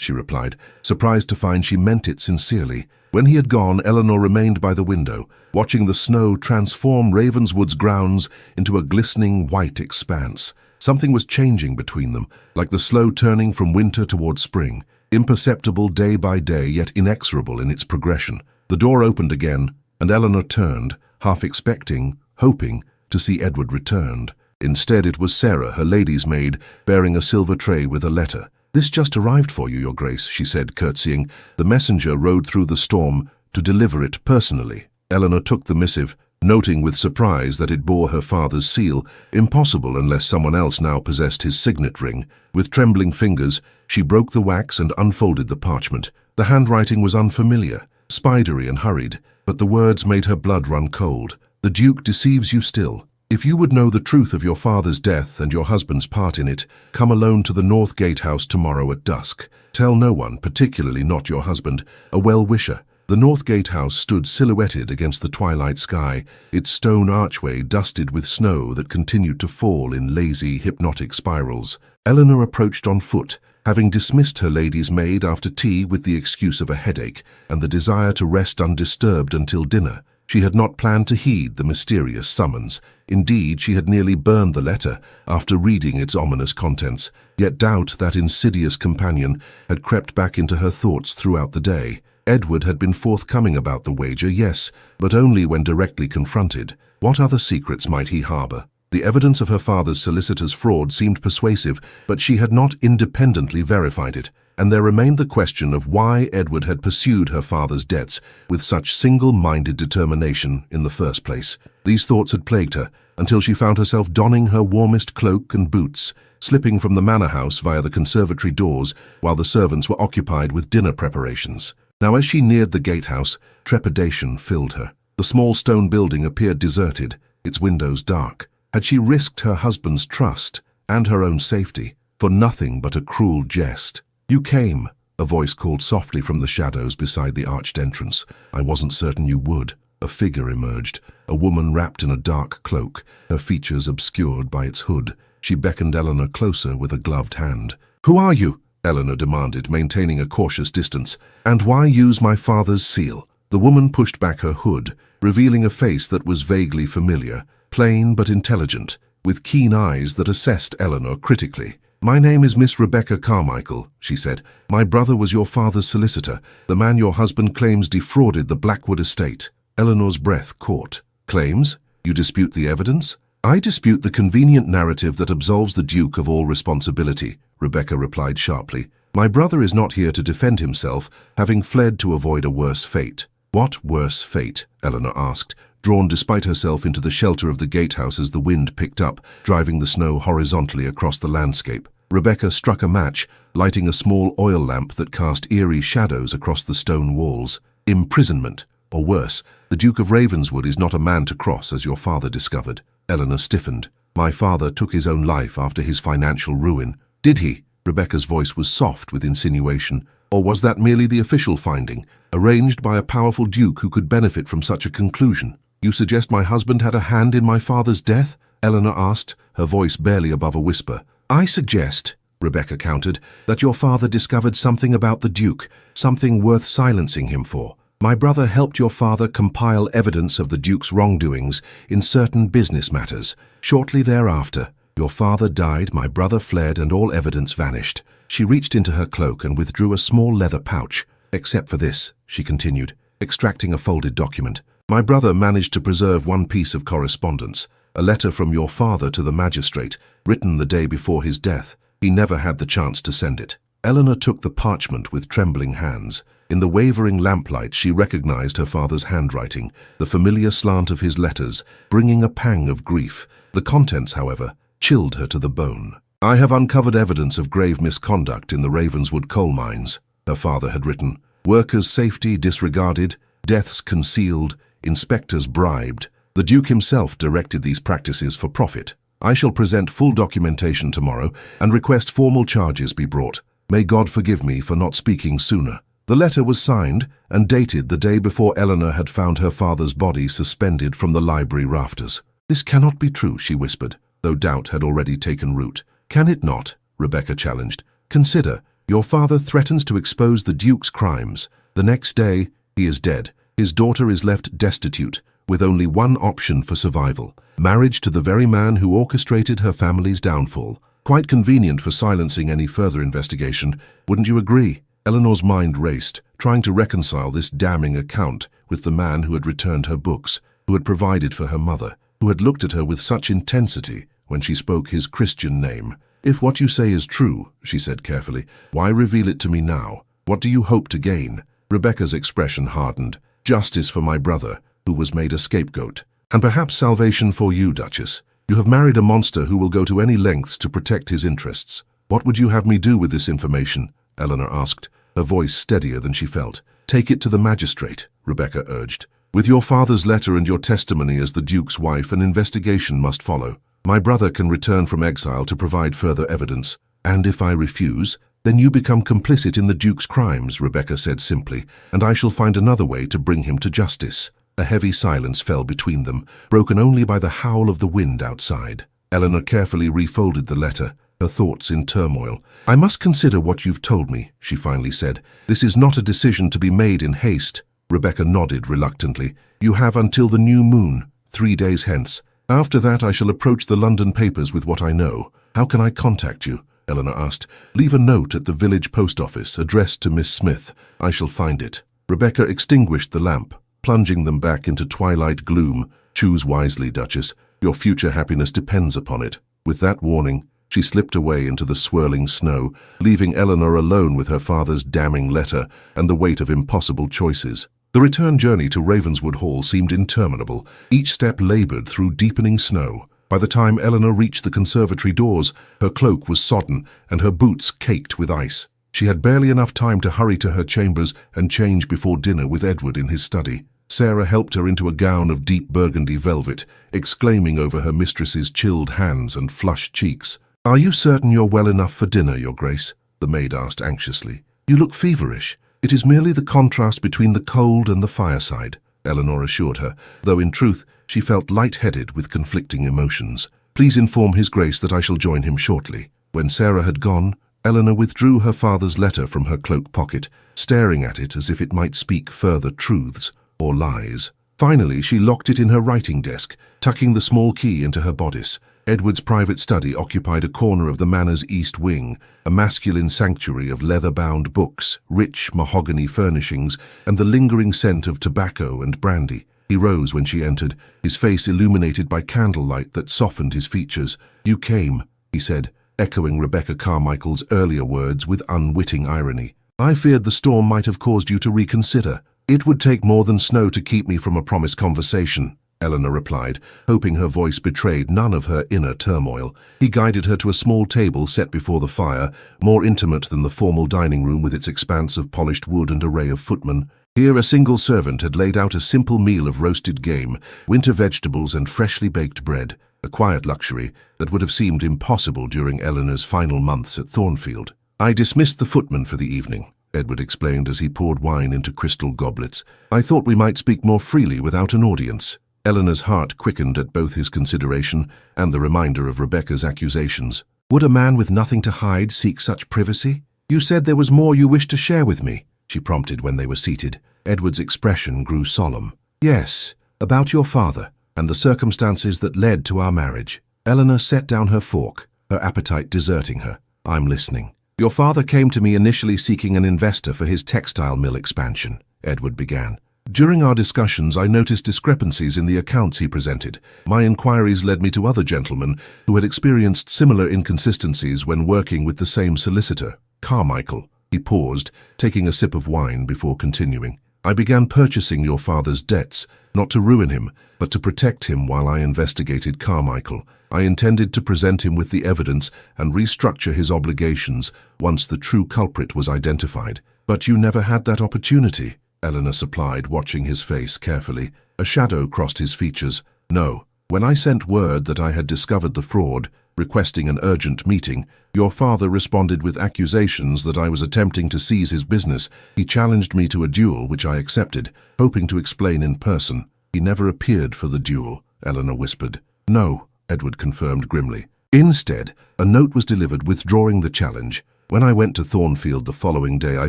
she replied, surprised to find she meant it sincerely. When he had gone, Eleanor remained by the window, watching the snow transform Ravenswood's grounds into a glistening white expanse. Something was changing between them, like the slow turning from winter toward spring, imperceptible day by day, yet inexorable in its progression. The door opened again, and Eleanor turned, half expecting, hoping, to see Edward returned. Instead, it was Sarah, her lady's maid, bearing a silver tray with a letter. "This just arrived for you, Your Grace," she said, curtsying. The messenger rode through the storm to deliver it personally. Eleanor took the missive, noting with surprise that it bore her father's seal, impossible unless someone else now possessed his signet ring. With trembling fingers, she broke the wax and unfolded the parchment. The handwriting was unfamiliar, spidery and hurried, but the words made her blood run cold. "The Duke deceives you still. If you would know the truth of your father's death and your husband's part in it, come alone to the North Gatehouse tomorrow at dusk. Tell no one, particularly not your husband, a well-wisher." The North Gatehouse stood silhouetted against the twilight sky, its stone archway dusted with snow that continued to fall in lazy, hypnotic spirals. Eleanor approached on foot, having dismissed her lady's maid after tea with the excuse of a headache and the desire to rest undisturbed until dinner. She had not planned to heed the mysterious summons. Indeed, she had nearly burned the letter after reading its ominous contents, yet doubt, that insidious companion, had crept back into her thoughts throughout the day. Edward had been forthcoming about the wager, yes, but only when directly confronted. What other secrets might he harbour? The evidence of her father's solicitor's fraud seemed persuasive, but she had not independently verified it, and there remained the question of why Edward had pursued her father's debts with such single-minded determination in the first place. These thoughts had plagued her, until she found herself donning her warmest cloak and boots, slipping from the manor house via the conservatory doors while the servants were occupied with dinner preparations. Now, as she neared the gatehouse, trepidation filled her. The small stone building appeared deserted, its windows dark. Had she risked her husband's trust and her own safety for nothing but a cruel jest? "You came," a voice called softly from the shadows beside the arched entrance. "I wasn't certain you would." A figure emerged, a woman wrapped in a dark cloak, her features obscured by its hood. She beckoned Eleanor closer with a gloved hand. "Who are you?" Eleanor demanded, maintaining a cautious distance. "And why use my father's seal?" The woman pushed back her hood, revealing a face that was vaguely familiar, plain but intelligent, with keen eyes that assessed Eleanor critically. "My name is Miss Rebecca Carmichael," she said. "My brother was your father's solicitor, the man your husband claims defrauded the Blackwood estate." Eleanor's breath caught. "Claims? You dispute the evidence?" "I dispute the convenient narrative that absolves the Duke of all responsibility," Rebecca replied sharply. "My brother is not here to defend himself, having fled to avoid a worse fate." "What worse fate?" Eleanor asked, drawn despite herself into the shelter of the gatehouse as the wind picked up, driving the snow horizontally across the landscape. Rebecca struck a match, lighting a small oil lamp that cast eerie shadows across the stone walls. "Imprisonment, or worse. The Duke of Ravenswood is not a man to cross, as your father discovered." Eleanor stiffened. "My father took his own life after his financial ruin." "Did he?" Rebecca's voice was soft with insinuation. "Or was that merely the official finding, arranged by a powerful duke who could benefit from such a conclusion?" "You suggest my husband had a hand in my father's death?" Eleanor asked, her voice barely above a whisper. "I suggest," Rebecca countered, "that your father discovered something about the Duke, something worth silencing him for. My brother helped your father compile evidence of the Duke's wrongdoings in certain business matters. Shortly thereafter, your father died, my brother fled, and all evidence vanished." She reached into her cloak and withdrew a small leather pouch. "Except for this," she continued, extracting a folded document. "My brother managed to preserve one piece of correspondence, a letter from your father to the magistrate, written the day before his death. He never had the chance to send it." Eleanor took the parchment with trembling hands. In the wavering lamplight, she recognized her father's handwriting, the familiar slant of his letters, bringing a pang of grief. The contents, however, chilled her to the bone. "I have uncovered evidence of grave misconduct in the Ravenswood coal mines," her father had written. "Workers' safety disregarded, deaths concealed, inspectors bribed. The Duke himself directed these practices for profit. I shall present full documentation tomorrow and request formal charges be brought. May God forgive me for not speaking sooner." The letter was signed and dated the day before Eleanor had found her father's body suspended from the library rafters. "This cannot be true," she whispered, though doubt had already taken root. "Can it not?" Rebecca challenged. "Consider, your father threatens to expose the Duke's crimes. The next day, he is dead. His daughter is left destitute, with only one option for survival: marriage to the very man who orchestrated her family's downfall. Quite convenient for silencing any further investigation, wouldn't you agree?" Eleanor's mind raced, trying to reconcile this damning account with the man who had returned her books, who had provided for her mother, who had looked at her with such intensity when she spoke his Christian name. "If what you say is true," she said carefully, "why reveal it to me now? What do you hope to gain?" Rebecca's expression hardened. "Justice for my brother, who was made a scapegoat. And perhaps salvation for you, Duchess. You have married a monster who will go to any lengths to protect his interests." "What would you have me do with this information?" Eleanor asked, her voice steadier than she felt. "Take it to the magistrate," Rebecca urged. "With your father's letter and your testimony as the Duke's wife, an investigation must follow. My brother can return from exile to provide further evidence. And if I refuse, then you become complicit in the Duke's crimes," Rebecca said simply, "and I shall find another way to bring him to justice." A heavy silence fell between them, broken only by the howl of the wind outside. Eleanor carefully refolded the letter, her thoughts in turmoil. "I must consider what you've told me," she finally said. "This is not a decision to be made in haste." Rebecca nodded reluctantly. "You have until the new moon, 3 days hence. After that I shall approach the London papers with what I know." "How can I contact you?" Eleanor asked. "Leave a note at the village post office, addressed to Miss Smith. I shall find it." Rebecca extinguished the lamp, plunging them back into twilight gloom. "Choose wisely, Duchess. Your future happiness depends upon it." With that warning, she slipped away into the swirling snow, leaving Eleanor alone with her father's damning letter and the weight of impossible choices. The return journey to Ravenswood Hall seemed interminable, each step laboured through deepening snow. By the time Eleanor reached the conservatory doors, her cloak was sodden and her boots caked with ice. She had barely enough time to hurry to her chambers and change before dinner with Edward in his study. Sarah helped her into a gown of deep burgundy velvet, exclaiming over her mistress's chilled hands and flushed cheeks. "Are you certain you're well enough for dinner, Your Grace?" the maid asked anxiously. "You look feverish." "It is merely the contrast between the cold and the fireside," Eleanor assured her, though in truth she felt light-headed with conflicting emotions. "Please inform His Grace that I shall join him shortly." When Sarah had gone, Eleanor withdrew her father's letter from her cloak pocket, staring at it as if it might speak further truths or lies. Finally, she locked it in her writing desk, tucking the small key into her bodice. Edward's private study occupied a corner of the manor's east wing, a masculine sanctuary of leather-bound books, rich mahogany furnishings, and the lingering scent of tobacco and brandy. He rose when she entered, his face illuminated by candlelight that softened his features. "You came," he said, echoing Rebecca Carmichael's earlier words with unwitting irony. "I feared the storm might have caused you to reconsider." "It would take more than snow to keep me from a promised conversation," Eleanor replied, hoping her voice betrayed none of her inner turmoil. He guided her to a small table set before the fire, more intimate than the formal dining room with its expanse of polished wood and array of footmen. Here a single servant had laid out a simple meal of roasted game, winter vegetables and freshly baked bread, a quiet luxury that would have seemed impossible during Eleanor's final months at Thornfield. "I dismissed the footman for the evening," Edward explained as he poured wine into crystal goblets. "I thought we might speak more freely without an audience." Eleanor's heart quickened at both his consideration and the reminder of Rebecca's accusations. "Would a man with nothing to hide seek such privacy? You said there was more you wished to share with me," she prompted when they were seated. Edward's expression grew solemn. "Yes, about your father and the circumstances that led to our marriage." Eleanor set down her fork, her appetite deserting her. "I'm listening." "Your father came to me initially seeking an investor for his textile mill expansion," Edward began. "During our discussions, I noticed discrepancies in the accounts he presented. My inquiries led me to other gentlemen who had experienced similar inconsistencies when working with the same solicitor, Carmichael." He paused, taking a sip of wine before continuing. "I began purchasing your father's debts, not to ruin him, but to protect him while I investigated Carmichael. I intended to present him with the evidence and restructure his obligations once the true culprit was identified. But you never had that opportunity," Eleanor supplied, watching his face carefully. A shadow crossed his features, No. When I sent word that I had discovered the fraud, requesting an urgent meeting, your father responded with accusations that I was attempting to seize his business. He challenged me to a duel, which I accepted, hoping to explain in person. He never appeared for the duel, Eleanor whispered. No, Edward confirmed grimly. Instead, a note was delivered withdrawing the challenge. When I went to Thornfield the following day, I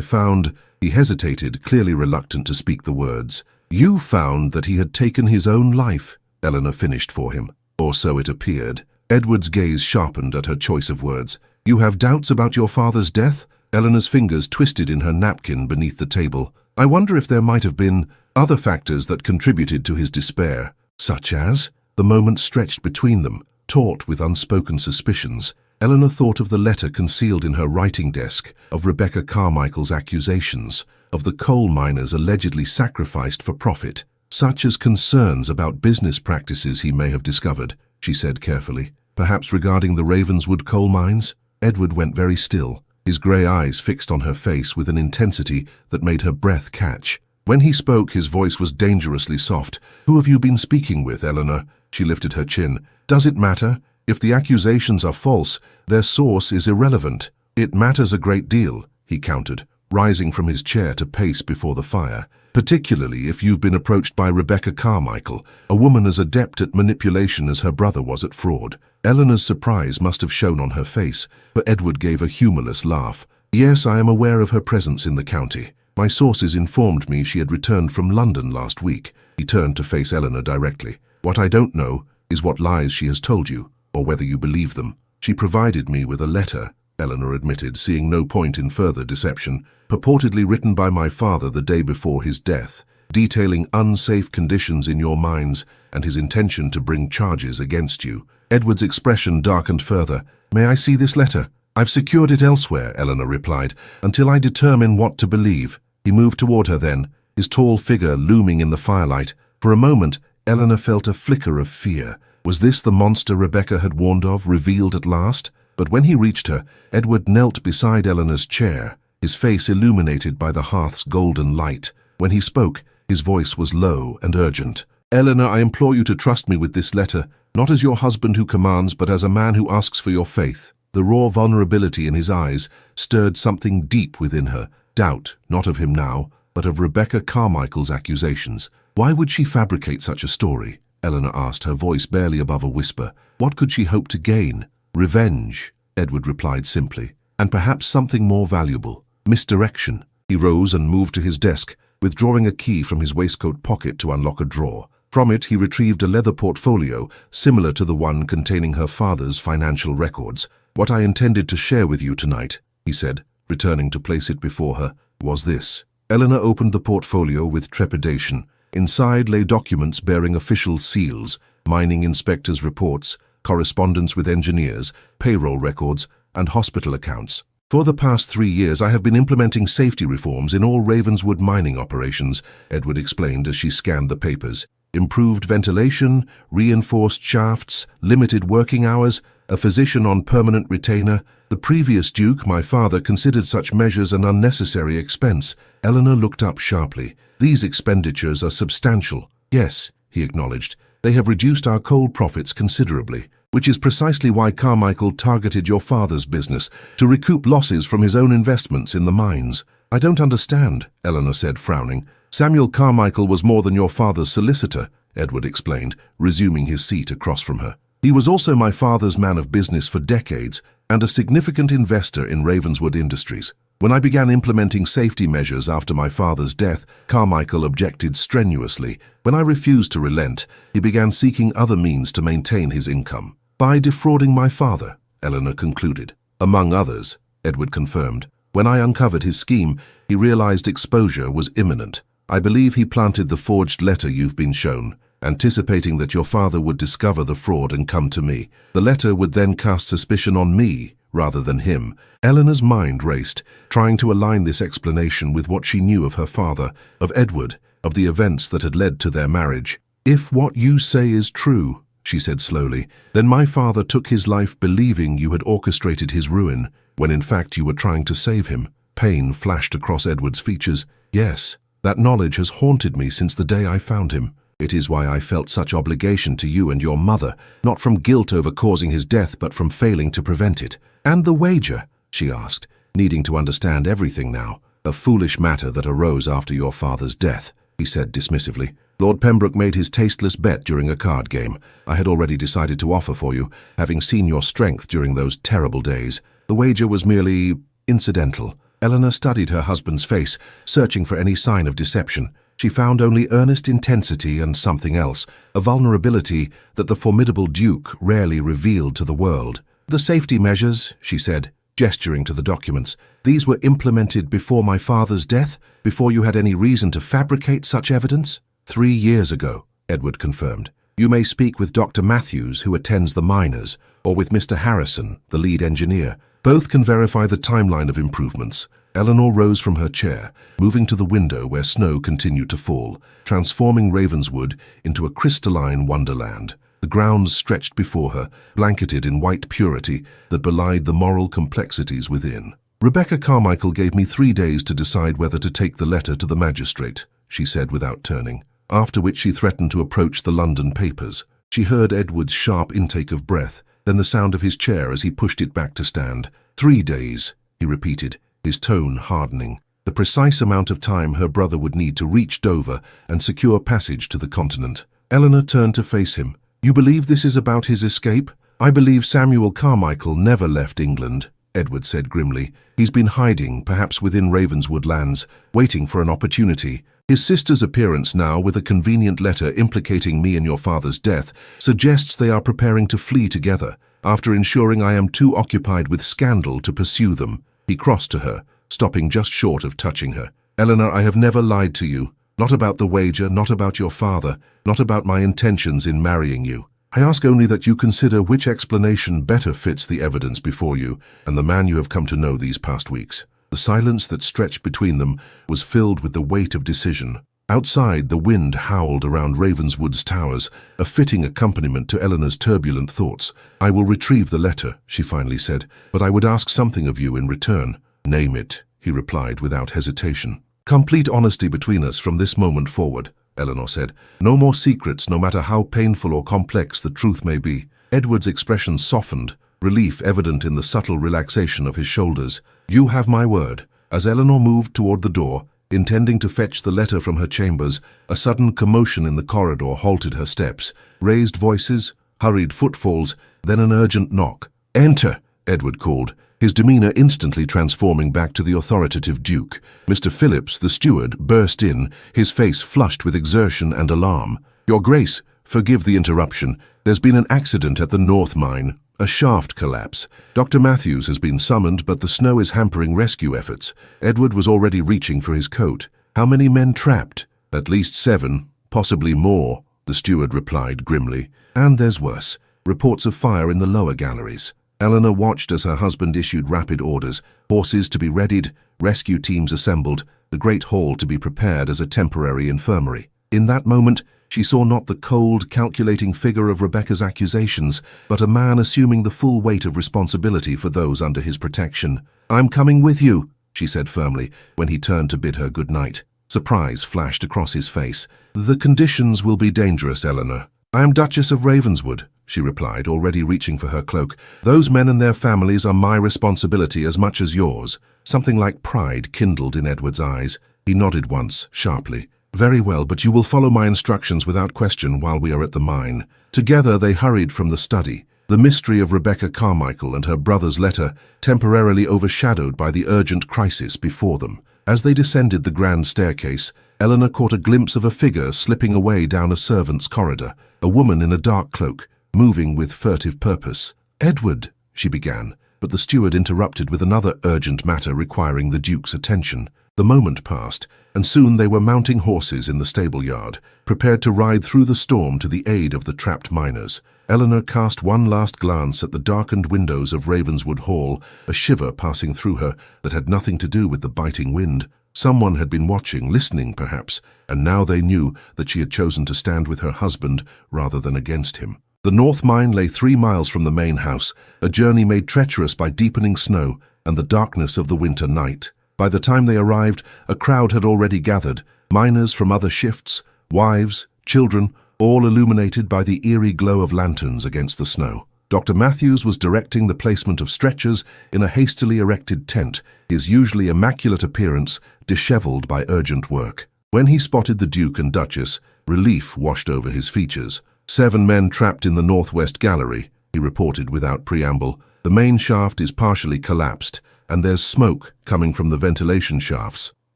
found— He hesitated, clearly reluctant to speak the words. You found that he had taken his own life, Eleanor finished for him. Or so it appeared. Edward's gaze sharpened at her choice of words. You have doubts about your father's death? Eleanor's fingers twisted in her napkin beneath the table. I wonder if there might have been other factors that contributed to his despair, such as— The moment stretched between them, taut with unspoken suspicions. Eleanor thought of the letter concealed in her writing desk, of Rebecca Carmichael's accusations, of the coal miners allegedly sacrificed for profit, such as concerns about business practices he may have discovered, she said carefully. Perhaps regarding the Ravenswood coal mines? Edward went very still, his grey eyes fixed on her face with an intensity that made her breath catch. When he spoke, his voice was dangerously soft. Who have you been speaking with, Eleanor? She lifted her chin. Does it matter? If the accusations are false, their source is irrelevant. It matters a great deal, he countered, rising from his chair to pace before the fire. Particularly if you've been approached by Rebecca Carmichael, a woman as adept at manipulation as her brother was at fraud. Eleanor's surprise must have shown on her face, but Edward gave a humorless laugh. Yes, I am aware of her presence in the county. My sources informed me she had returned from London last week. He turned to face Eleanor directly. What I don't know is what lies she has told you, or whether you believe them. She provided me with a letter, Eleanor admitted, seeing no point in further deception, purportedly written by my father the day before his death, detailing unsafe conditions in your mines and his intention to bring charges against you. Edward's expression darkened further. May I see this letter? I've secured it elsewhere, Eleanor replied, until I determine what to believe. He moved toward her then, his tall figure looming in the firelight. For a moment, Eleanor felt a flicker of fear. Was this the monster Rebecca had warned of, revealed at last? But when he reached her, Edward knelt beside Eleanor's chair, his face illuminated by the hearth's golden light. When he spoke, his voice was low and urgent. Eleanor, I implore you to trust me with this letter, not as your husband who commands, but as a man who asks for your faith. The raw vulnerability in his eyes stirred something deep within her, doubt, not of him now, but of Rebecca Carmichael's accusations. Why would she fabricate such a story? Eleanor asked, her voice barely above a whisper. What could she hope to gain? Revenge, Edward replied simply, and perhaps something more valuable, misdirection. He rose and moved to his desk, withdrawing a key from his waistcoat pocket to unlock a drawer. From it, he retrieved a leather portfolio, similar to the one containing her father's financial records. What I intended to share with you tonight, he said, returning to place it before her, was this. Eleanor opened the portfolio with trepidation. Inside lay documents bearing official seals, mining inspectors' reports, correspondence with engineers, payroll records, and hospital accounts. For the past 3 years, I have been implementing safety reforms in all Ravenswood mining operations, Edward explained as she scanned the papers. Improved ventilation, reinforced shafts, limited working hours, a physician on permanent retainer. The previous Duke, my father, considered such measures an unnecessary expense. Eleanor looked up sharply. These expenditures are substantial. Yes, he acknowledged. They have reduced our coal profits considerably, which is precisely why Carmichael targeted your father's business, to recoup losses from his own investments in the mines. I don't understand, Eleanor said, frowning. Samuel Carmichael was more than your father's solicitor, Edward explained, resuming his seat across from her. He was also my father's man of business for decades and a significant investor in Ravenswood Industries. When I began implementing safety measures after my father's death, Carmichael objected strenuously. When I refused to relent, he began seeking other means to maintain his income. By defrauding my father, Eleanor concluded. Among others, Edward confirmed. When I uncovered his scheme, he realized exposure was imminent. I believe he planted the forged letter you've been shown, anticipating that your father would discover the fraud and come to me. The letter would then cast suspicion on me, rather than him. Eleanor's mind raced, trying to align this explanation with what she knew of her father, of Edward, of the events that had led to their marriage. If what you say is true, she said slowly, then my father took his life believing you had orchestrated his ruin, when in fact you were trying to save him. Pain flashed across Edward's features. Yes, that knowledge has haunted me since the day I found him. It is why I felt such obligation to you and your mother, not from guilt over causing his death but from failing to prevent it. And the wager? She asked, needing to understand everything now. A foolish matter that arose after your father's death, he said dismissively. Lord Pembroke made his tasteless bet during a card game. I had already decided to offer for you, having seen your strength during those terrible days. The wager was merely incidental. Eleanor studied her husband's face, searching for any sign of deception. She found only earnest intensity and something else, a vulnerability that the formidable Duke rarely revealed to the world. The safety measures, she said, gesturing to the documents. These were implemented before my father's death, before you had any reason to fabricate such evidence? 3 years ago, Edward confirmed. You may speak with Dr. Matthews, who attends the miners, or with Mr. Harrison, the lead engineer. Both can verify the timeline of improvements. Eleanor rose from her chair, moving to the window where snow continued to fall, transforming Ravenswood into a crystalline wonderland. The grounds stretched before her, blanketed in white purity that belied the moral complexities within. Rebecca Carmichael gave me 3 days to decide whether to take the letter to the magistrate, she said without turning, after which she threatened to approach the London papers. She heard Edward's sharp intake of breath, then the sound of his chair as he pushed it back to stand. 3 days, he repeated, his tone hardening. The precise amount of time her brother would need to reach Dover and secure passage to the continent. Eleanor turned to face him. You believe this is about his escape? I believe Samuel Carmichael never left England, Edward said grimly. He's been hiding, perhaps within Ravenswood lands, waiting for an opportunity. His sister's appearance now, with a convenient letter implicating me in your father's death, suggests they are preparing to flee together, after ensuring I am too occupied with scandal to pursue them. He crossed to her, stopping just short of touching her. Eleanor, I have never lied to you. Not about the wager, not about your father, not about my intentions in marrying you. I ask only that you consider which explanation better fits the evidence before you and the man you have come to know these past weeks. The silence that stretched between them was filled with the weight of decision. Outside, the wind howled around Ravenswood's towers, a fitting accompaniment to Eleanor's turbulent thoughts. I will retrieve the letter, she finally said, but I would ask something of you in return. Name it, he replied without hesitation. Complete honesty between us from this moment forward, Eleanor said. No more secrets, no matter how painful or complex the truth may be. Edward's expression softened, relief evident in the subtle relaxation of his shoulders. You have my word. As Eleanor moved toward the door, intending to fetch the letter from her chambers, a sudden commotion in the corridor halted her steps. Raised voices, hurried footfalls, then an urgent knock. Enter, Edward called, his demeanor instantly transforming back to the authoritative Duke. Mr. Phillips, the steward, burst in, his face flushed with exertion and alarm. Your Grace, forgive the interruption. There's been an accident at the North Mine, a shaft collapse. Dr. Matthews has been summoned, but the snow is hampering rescue efforts. Edward was already reaching for his coat. How many men trapped? At least 7, possibly more, the steward replied grimly. And there's worse. Reports of fire in the lower galleries. Eleanor watched as her husband issued rapid orders, horses to be readied, rescue teams assembled, the great hall to be prepared as a temporary infirmary. In that moment, she saw not the cold, calculating figure of Rebecca's accusations, but a man assuming the full weight of responsibility for those under his protection. I'm coming with you, she said firmly, when he turned to bid her good night. Surprise flashed across his face. The conditions will be dangerous, Eleanor. I am Duchess of Ravenswood, she replied, already reaching for her cloak. Those men and their families are my responsibility as much as yours. Something like pride kindled in Edward's eyes. He nodded once, sharply. Very well, but you will follow my instructions without question while we are at the mine. Together they hurried from the study, the mystery of Rebecca Carmichael and her brother's letter temporarily overshadowed by the urgent crisis before them. As they descended the grand staircase, Eleanor caught a glimpse of a figure slipping away down a servants' corridor, a woman in a dark cloak, moving with furtive purpose. Edward, she began, but the steward interrupted with another urgent matter requiring the Duke's attention. The moment passed, and soon they were mounting horses in the stable yard, prepared to ride through the storm to the aid of the trapped miners. Eleanor cast one last glance at the darkened windows of Ravenswood Hall, a shiver passing through her that had nothing to do with the biting wind. Someone had been watching, listening perhaps, and now they knew that she had chosen to stand with her husband rather than against him. The North Mine lay 3 miles from the main house, a journey made treacherous by deepening snow and the darkness of the winter night. By the time they arrived, a crowd had already gathered, miners from other shifts, wives, children, all illuminated by the eerie glow of lanterns against the snow. Dr. Matthews was directing the placement of stretchers in a hastily erected tent, his usually immaculate appearance disheveled by urgent work. When he spotted the Duke and Duchess, relief washed over his features. 7 men trapped in the northwest gallery, he reported without preamble. The main shaft is partially collapsed, and there's smoke coming from the ventilation shafts.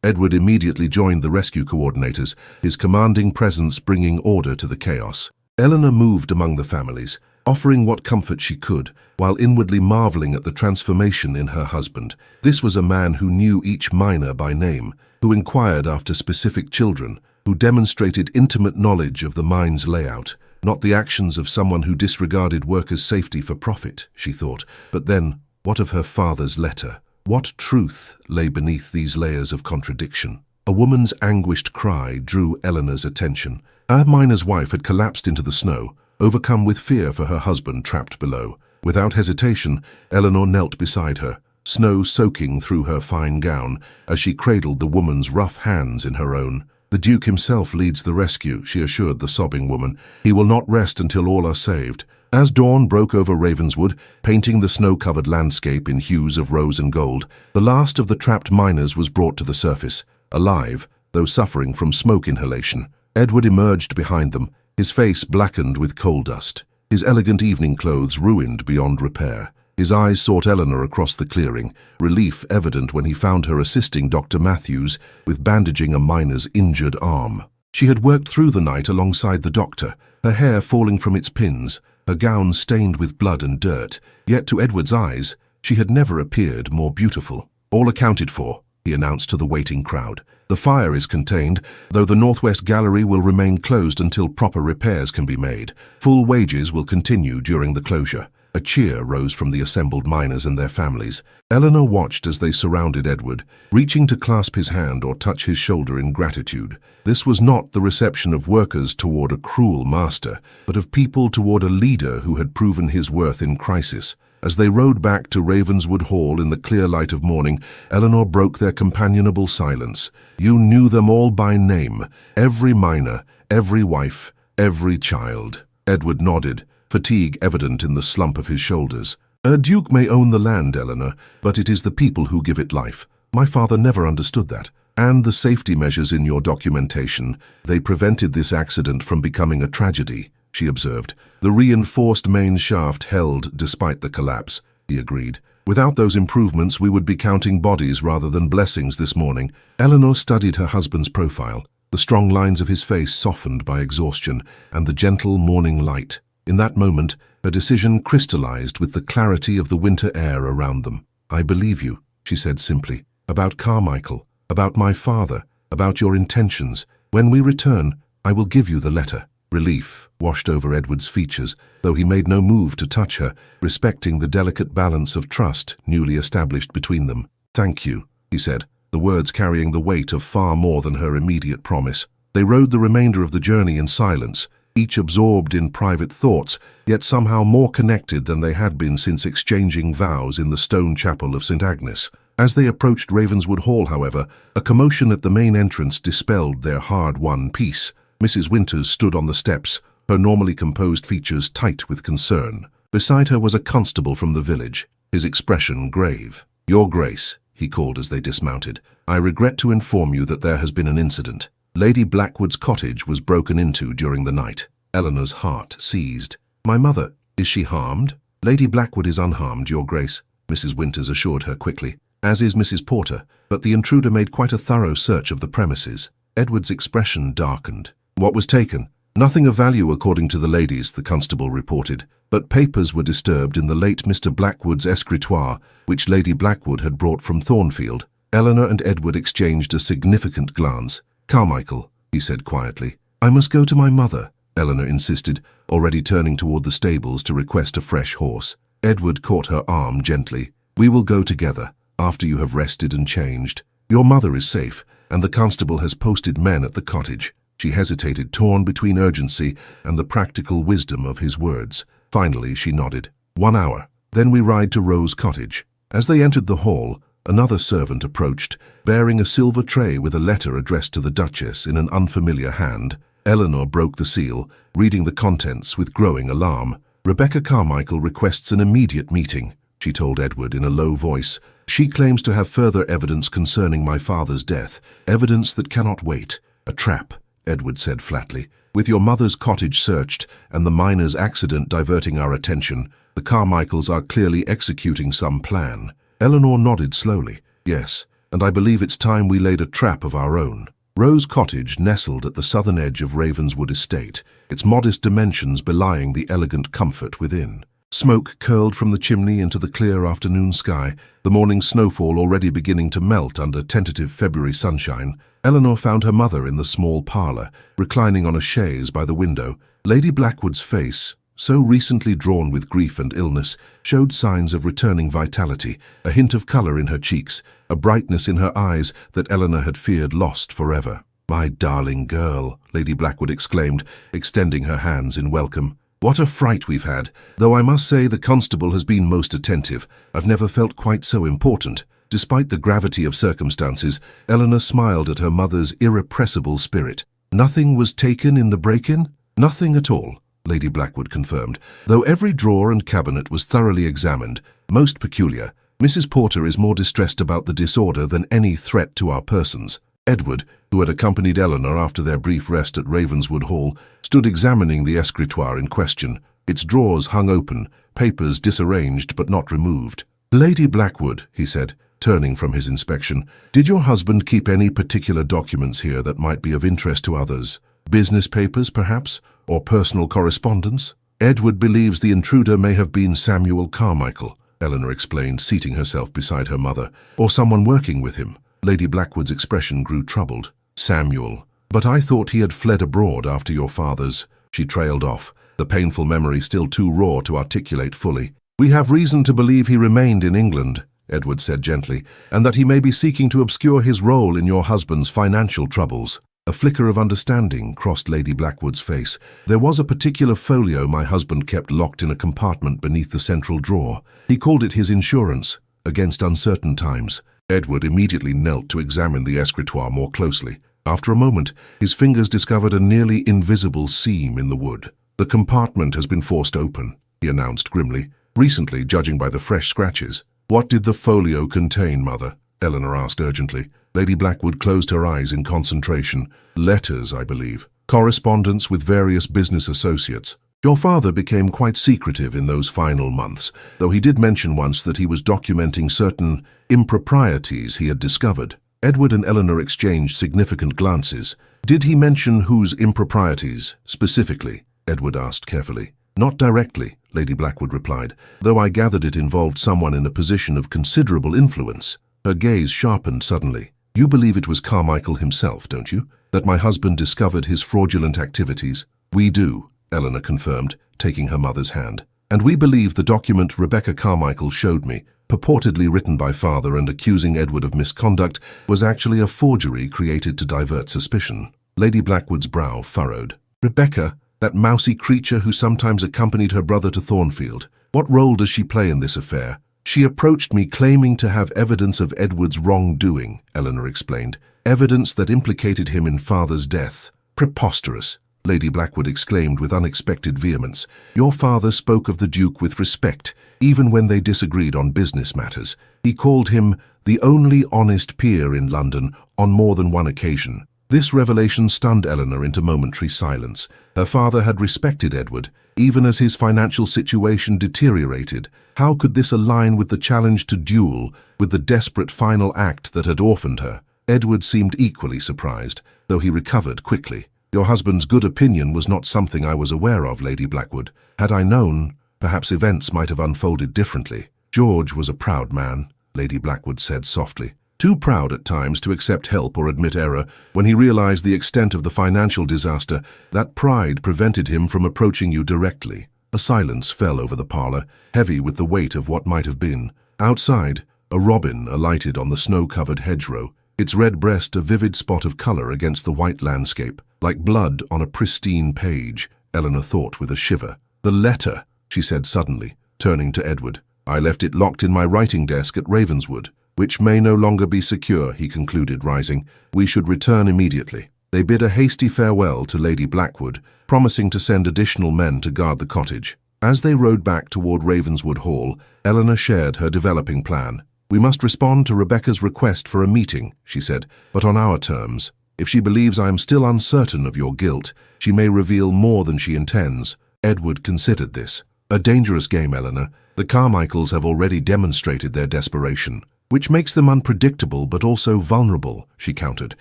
Edward immediately joined the rescue coordinators, his commanding presence bringing order to the chaos. Eleanor moved among the families, offering what comfort she could, while inwardly marveling at the transformation in her husband. This was a man who knew each miner by name, who inquired after specific children, who demonstrated intimate knowledge of the mine's layout, not the actions of someone who disregarded workers' safety for profit, she thought. But then, what of her father's letter? What truth lay beneath these layers of contradiction? A woman's anguished cry drew Eleanor's attention. Our miner's wife had collapsed into the snow, overcome with fear for her husband trapped below. Without hesitation, Eleanor knelt beside her, snow soaking through her fine gown as she cradled the woman's rough hands in her own. The Duke himself leads the rescue, she assured the sobbing woman. He will not rest until all are saved. As dawn broke over Ravenswood, painting the snow-covered landscape in hues of rose and gold, the last of the trapped miners was brought to the surface, alive, though suffering from smoke inhalation. Edward emerged behind them, his face blackened with coal dust, his elegant evening clothes ruined beyond repair. His eyes sought Eleanor across the clearing, relief evident when he found her assisting Dr. Matthews with bandaging a miner's injured arm. She had worked through the night alongside the doctor, her hair falling from its pins, her gown stained with blood and dirt, yet to Edward's eyes, she had never appeared more beautiful. All accounted for, he announced to the waiting crowd. The fire is contained, though the Northwest Gallery will remain closed until proper repairs can be made. Full wages will continue during the closure. A cheer rose from the assembled miners and their families. Eleanor watched as they surrounded Edward, reaching to clasp his hand or touch his shoulder in gratitude. This was not the reception of workers toward a cruel master, but of people toward a leader who had proven his worth in crisis. As they rode back to Ravenswood Hall in the clear light of morning, Eleanor broke their companionable silence. You knew them all by name, every miner, every wife, every child. Edward nodded, fatigue evident in the slump of his shoulders. A duke may own the land, Eleanor, but it is the people who give it life. My father never understood that. And the safety measures in your documentation, they prevented this accident from becoming a tragedy, she observed. The reinforced main shaft held despite the collapse, he agreed. Without those improvements, we would be counting bodies rather than blessings this morning. Eleanor studied her husband's profile, the strong lines of his face softened by exhaustion, and the gentle morning light. In that moment, her decision crystallized with the clarity of the winter air around them. I believe you, she said simply. About Carmichael, about my father, about your intentions. When we return, I will give you the letter. Relief washed over Edward's features, though he made no move to touch her, respecting the delicate balance of trust newly established between them. Thank you, he said, the words carrying the weight of far more than her immediate promise. They rode the remainder of the journey in silence, each absorbed in private thoughts, yet somehow more connected than they had been since exchanging vows in the stone chapel of St. Agnes. As they approached Ravenswood Hall, however, a commotion at the main entrance dispelled their hard-won peace. Mrs. Winters stood on the steps, her normally composed features tight with concern. Beside her was a constable from the village, his expression grave. Your Grace, he called as they dismounted, I regret to inform you that there has been an incident. Lady Blackwood's cottage was broken into during the night. Eleanor's heart seized. My mother, is she harmed? Lady Blackwood is unharmed, Your Grace, Mrs. Winters assured her quickly, as is Mrs. Porter, but the intruder made quite a thorough search of the premises. Edward's expression darkened. What was taken? Nothing of value according to the ladies, the constable reported, but papers were disturbed in the late Mr. Blackwood's escritoire, which Lady Blackwood had brought from Thornfield. Eleanor and Edward exchanged a significant glance. Carmichael, he said quietly. I must go to my mother, Eleanor insisted, already turning toward the stables to request a fresh horse. Edward caught her arm gently. We will go together, after you have rested and changed. Your mother is safe, and the constable has posted men at the cottage. She hesitated, torn between urgency and the practical wisdom of his words. Finally, she nodded. 1 hour. Then we ride to Rose Cottage. As they entered the hall, another servant approached, bearing a silver tray with a letter addressed to the Duchess in an unfamiliar hand. Eleanor broke the seal, reading the contents with growing alarm. "Rebecca Carmichael requests an immediate meeting," she told Edward in a low voice. "She claims to have further evidence concerning my father's death, evidence that cannot wait." "A trap," Edward said flatly. "With your mother's cottage searched and the miner's accident diverting our attention, the Carmichaels are clearly executing some plan." Eleanor nodded slowly. "Yes, and I believe it's time we laid a trap of our own." Rose Cottage nestled at the southern edge of Ravenswood Estate, its modest dimensions belying the elegant comfort within. Smoke curled from the chimney into the clear afternoon sky, the morning snowfall already beginning to melt under tentative February sunshine. Eleanor found her mother in the small parlour, reclining on a chaise by the window. Lady Blackwood's face, so recently drawn with grief and illness, showed signs of returning vitality, a hint of colour in her cheeks, a brightness in her eyes that Eleanor had feared lost forever. "My darling girl," Lady Blackwood exclaimed, extending her hands in welcome. "What a fright we've had, though I must say the constable has been most attentive. I've never felt quite so important." Despite the gravity of circumstances, Eleanor smiled at her mother's irrepressible spirit. "Nothing was taken in the break-in?" "Nothing at all," Lady Blackwood confirmed, though every drawer and cabinet was thoroughly examined. "Most peculiar. Mrs. Porter is more distressed about the disorder than any threat to our persons." Edward, who had accompanied Eleanor after their brief rest at Ravenswood Hall, stood examining the escritoire in question. Its drawers hung open, papers disarranged but not removed. "Lady Blackwood," he said, turning from his inspection, "did your husband keep any particular documents here that might be of interest to others? Business papers, perhaps, or personal correspondence?" "Edward believes the intruder may have been Samuel Carmichael," Eleanor explained, seating herself beside her mother, "or someone working with him." Lady Blackwood's expression grew troubled. "Samuel. But I thought he had fled abroad after your father's." She trailed off, the painful memory still too raw to articulate fully. "We have reason to believe he remained in England," Edward said gently, "and that he may be seeking to obscure his role in your husband's financial troubles." A flicker of understanding crossed Lady Blackwood's face. "There was a particular folio my husband kept locked in a compartment beneath the central drawer. He called it his insurance against uncertain times." Edward immediately knelt to examine the escritoire more closely. After a moment, his fingers discovered a nearly invisible seam in the wood. "The compartment has been forced open," he announced grimly, "recently, judging by the fresh scratches." "What did the folio contain, Mother?" Eleanor asked urgently. Lady Blackwood closed her eyes in concentration. "Letters, I believe. Correspondence with various business associates. Your father became quite secretive in those final months, though he did mention once that he was documenting certain improprieties he had discovered." Edward and Eleanor exchanged significant glances. "Did he mention whose improprieties, specifically?" Edward asked carefully. "Not directly," Lady Blackwood replied, "though I gathered it involved someone in a position of considerable influence." Her gaze sharpened suddenly. "You believe it was Carmichael himself, don't you? That my husband discovered his fraudulent activities?" "We do," Eleanor confirmed, taking her mother's hand. "And we believe the document Rebecca Carmichael showed me, purportedly written by father and accusing Edward of misconduct, was actually a forgery created to divert suspicion." Lady Blackwood's brow furrowed. "Rebecca, that mousy creature who sometimes accompanied her brother to Thornfield, what role does she play in this affair?" "She approached me claiming to have evidence of Edward's wrongdoing," Eleanor explained. "Evidence that implicated him in father's death." "Preposterous," Lady Blackwood exclaimed with unexpected vehemence. "Your father spoke of the Duke with respect, even when they disagreed on business matters. He called him the only honest peer in London on more than one occasion." This revelation stunned Eleanor into momentary silence. Her father had respected Edward, even as his financial situation deteriorated. How could this align with the challenge to duel, with the desperate final act that had orphaned her? Edward seemed equally surprised, though he recovered quickly. "Your husband's good opinion was not something I was aware of, Lady Blackwood. Had I known, perhaps events might have unfolded differently." "George was a proud man," Lady Blackwood said softly. "Too proud at times to accept help or admit error. When he realized the extent of the financial disaster, that pride prevented him from approaching you directly." A silence fell over the parlour, heavy with the weight of what might have been. Outside, a robin alighted on the snow-covered hedgerow, its red breast a vivid spot of colour against the white landscape. Like blood on a pristine page, Eleanor thought with a shiver. "The letter," she said suddenly, turning to Edward. "I left it locked in my writing desk at Ravenswood." "Which may no longer be secure," he concluded, rising. "We should return immediately." They bid a hasty farewell to Lady Blackwood, promising to send additional men to guard the cottage. As they rode back toward Ravenswood Hall, Eleanor shared her developing plan. "We must respond to Rebecca's request for a meeting," she said, "but on our terms. If she believes I am still uncertain of your guilt, she may reveal more than she intends." Edward considered this. "A dangerous game, Eleanor. The Carmichaels have already demonstrated their desperation, which makes them unpredictable but also vulnerable," she countered.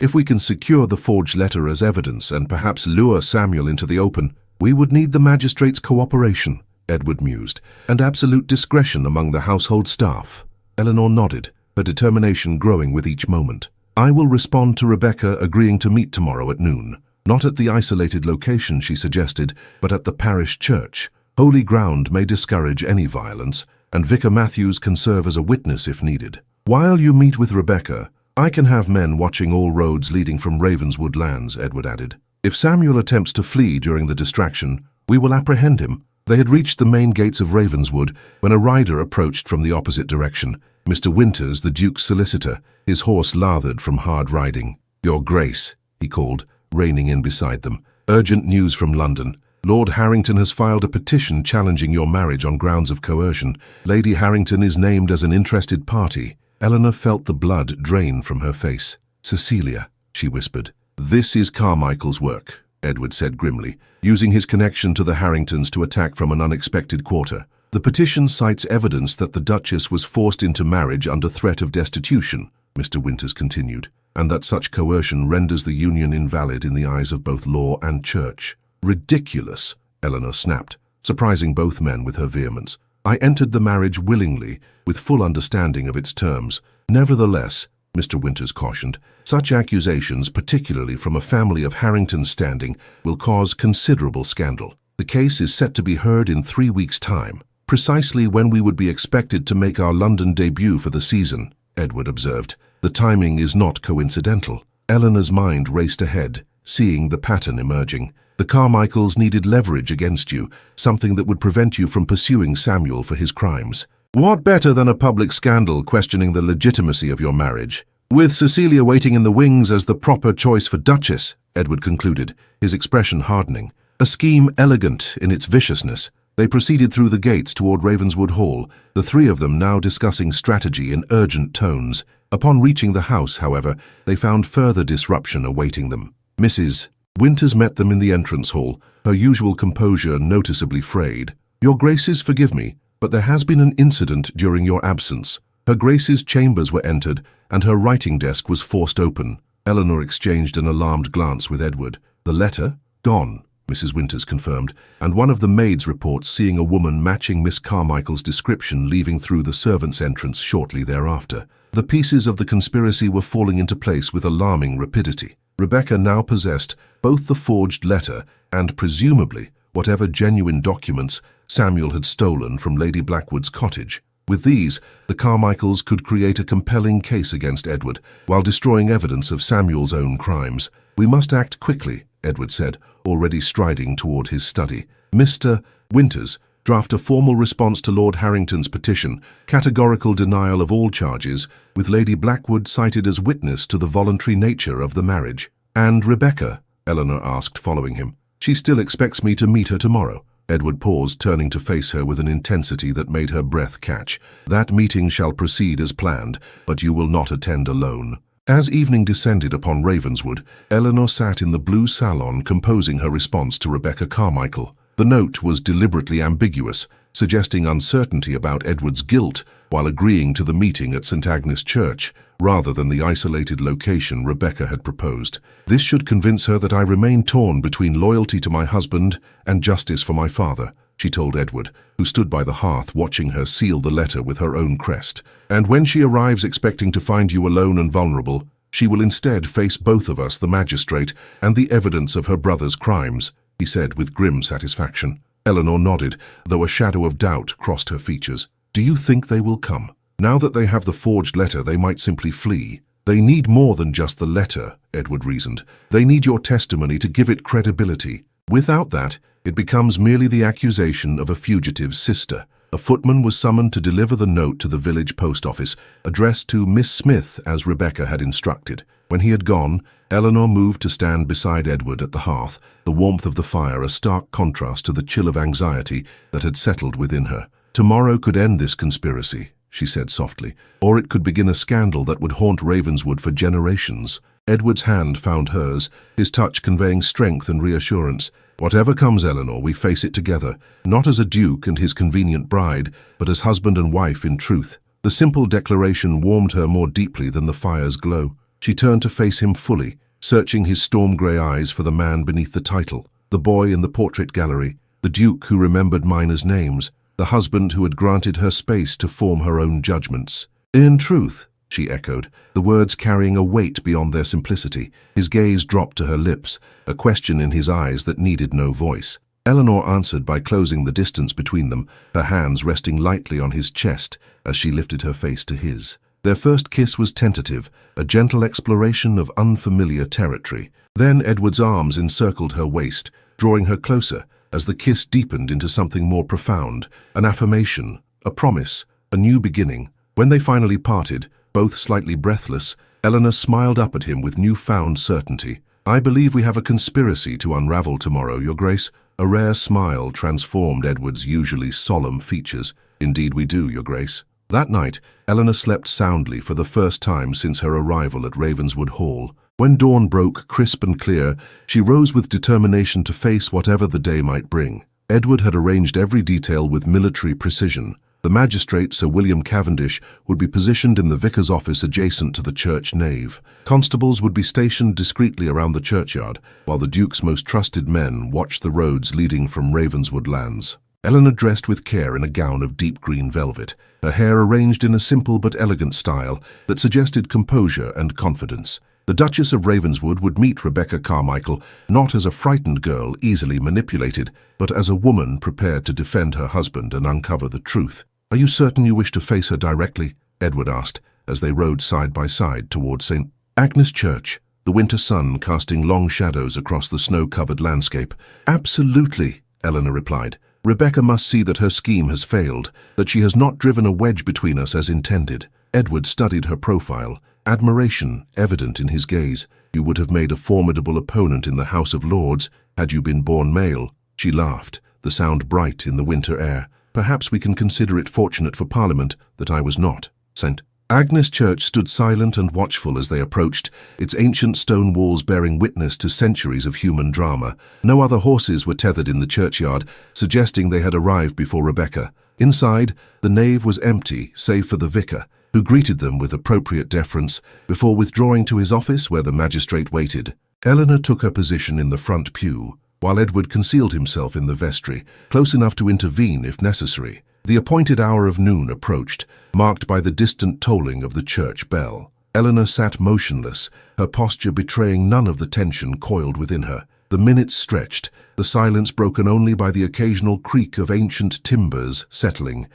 "If we can secure the forged letter as evidence and perhaps lure Samuel into the open, we would need the magistrate's cooperation," Edward mused, "and absolute discretion among the household staff." Eleanor nodded, her determination growing with each moment. "I will respond to Rebecca agreeing to meet tomorrow at noon. Not at the isolated location she suggested, but at the parish church. Holy ground may discourage any violence, and Vicar Matthews can serve as a witness if needed. While you meet with Rebecca, I can have men watching all roads leading from Ravenswood lands," Edward added. "If Samuel attempts to flee during the distraction, we will apprehend him." They had reached the main gates of Ravenswood when a rider approached from the opposite direction. Mr. Winters, the Duke's solicitor, his horse lathered from hard riding. "Your Grace," he called, reining in beside them. "Urgent news from London. Lord Harrington has filed a petition challenging your marriage on grounds of coercion. Lady Harrington is named as an interested party." Eleanor felt the blood drain from her face. "Cecilia," she whispered. "This is Carmichael's work," Edward said grimly, using his connection to the Harringtons to attack from an unexpected quarter. "The petition cites evidence that the Duchess was forced into marriage under threat of destitution," Mr. Winters continued, "and that such coercion renders the union invalid in the eyes of both law and church." "Ridiculous," Eleanor snapped, surprising both men with her vehemence. "I entered the marriage willingly, with full understanding of its terms. Nevertheless," Mr. Winters cautioned, "such accusations, particularly from a family of Harrington's standing, will cause considerable scandal. The case is set to be heard in 3 weeks' time, precisely when we would be expected to make our London debut for the season," Edward observed. "The timing is not coincidental." Eleanor's mind raced ahead, seeing the pattern emerging. The Carmichaels needed leverage against you, something that would prevent you from pursuing Samuel for his crimes. "What better than a public scandal questioning the legitimacy of your marriage? With Cecilia waiting in the wings as the proper choice for Duchess," Edward concluded, his expression hardening. "A scheme elegant in its viciousness." They proceeded through the gates toward Ravenswood Hall, the three of them now discussing strategy in urgent tones. Upon reaching the house, however, they found further disruption awaiting them. Mrs. Winters met them in the entrance hall, her usual composure noticeably frayed. "Your Graces forgive me, but there has been an incident during your absence." Her Grace's chambers were entered, and her writing desk was forced open. Eleanor exchanged an alarmed glance with Edward. "The letter? Gone," Mrs. Winters confirmed, and one of the maids reports seeing a woman matching Miss Carmichael's description leaving through the servants' entrance shortly thereafter. The pieces of the conspiracy were falling into place with alarming rapidity. Rebecca now possessed both the forged letter and, presumably, whatever genuine documents Samuel had stolen from Lady Blackwood's cottage. With these, the Carmichaels could create a compelling case against Edward, while destroying evidence of Samuel's own crimes. "We must act quickly," Edward said, already striding toward his study. "Mr. Winters, draft a formal response to Lord Harrington's petition, categorical denial of all charges, with Lady Blackwood cited as witness to the voluntary nature of the marriage." "And Rebecca?" Eleanor asked, following him. "She still expects me to meet her tomorrow." Edward paused, turning to face her with an intensity that made her breath catch. "That meeting shall proceed as planned, but you will not attend alone." As evening descended upon Ravenswood, Eleanor sat in the blue salon composing her response to Rebecca Carmichael. The note was deliberately ambiguous, suggesting uncertainty about Edward's guilt while agreeing to the meeting at St. Agnes Church, rather than the isolated location Rebecca had proposed. "This should convince her that I remain torn between loyalty to my husband and justice for my father," she told Edward, who stood by the hearth watching her seal the letter with her own crest. "And when she arrives expecting to find you alone and vulnerable, she will instead face both of us, the magistrate, and the evidence of her brother's crimes," he said with grim satisfaction. Eleanor nodded, though a shadow of doubt crossed her features. "Do you think they will come? Now that they have the forged letter, they might simply flee." "They need more than just the letter," Edward reasoned. "They need your testimony to give it credibility. Without that, it becomes merely the accusation of a fugitive's sister." A footman was summoned to deliver the note to the village post office, addressed to Miss Smith as Rebecca had instructed. When he had gone, Eleanor moved to stand beside Edward at the hearth, the warmth of the fire a stark contrast to the chill of anxiety that had settled within her. "Tomorrow could end this conspiracy," she said softly, "or it could begin a scandal that would haunt Ravenswood for generations." Edward's hand found hers, his touch conveying strength and reassurance. "Whatever comes, Eleanor, we face it together, not as a duke and his convenient bride, but as husband and wife in truth." The simple declaration warmed her more deeply than the fire's glow. She turned to face him fully, searching his storm-grey eyes for the man beneath the title, the boy in the portrait gallery, the duke who remembered minors' names, the husband who had granted her space to form her own judgments. "In truth," she echoed, the words carrying a weight beyond their simplicity. His gaze dropped to her lips, a question in his eyes that needed no voice. Eleanor answered by closing the distance between them, her hands resting lightly on his chest as she lifted her face to his. Their first kiss was tentative, a gentle exploration of unfamiliar territory. Then Edward's arms encircled her waist, drawing her closer as the kiss deepened into something more profound, an affirmation, a promise, a new beginning. When they finally parted, both slightly breathless, Eleanor smiled up at him with newfound certainty. "I believe we have a conspiracy to unravel tomorrow, Your Grace." A rare smile transformed Edward's usually solemn features. "Indeed we do, Your Grace." That night, Eleanor slept soundly for the first time since her arrival at Ravenswood Hall. When dawn broke crisp and clear, she rose with determination to face whatever the day might bring. Edward had arranged every detail with military precision. The magistrate, Sir William Cavendish, would be positioned in the vicar's office adjacent to the church nave. Constables would be stationed discreetly around the churchyard, while the Duke's most trusted men watched the roads leading from Ravenswood lands. Eleanor dressed with care in a gown of deep green velvet, her hair arranged in a simple but elegant style that suggested composure and confidence. The Duchess of Ravenswood would meet Rebecca Carmichael not as a frightened girl easily manipulated, but as a woman prepared to defend her husband and uncover the truth. "Are you certain you wish to face her directly?" Edward asked, as they rode side by side towards St. Agnes Church, the winter sun casting long shadows across the snow-covered landscape. "Absolutely," Eleanor replied. "Rebecca must see that her scheme has failed, that she has not driven a wedge between us as intended." Edward studied her profile, admiration evident in his gaze. "You would have made a formidable opponent in the House of Lords had you been born male." She laughed, the sound bright in the winter air. "Perhaps we can consider it fortunate for Parliament that I was not." St. Agnes Church stood silent and watchful as they approached, its ancient stone walls bearing witness to centuries of human drama. No other horses were tethered in the churchyard, suggesting they had arrived before Rebecca. Inside, the nave was empty, save for the vicar, who greeted them with appropriate deference before withdrawing to his office where the magistrate waited. Eleanor took her position in the front pew, while Edward concealed himself in the vestry, close enough to intervene if necessary. The appointed hour of noon approached, marked by the distant tolling of the church bell. Eleanor sat motionless, her posture betraying none of the tension coiled within her. The minutes stretched, the silence broken only by the occasional creak of ancient timbers settling.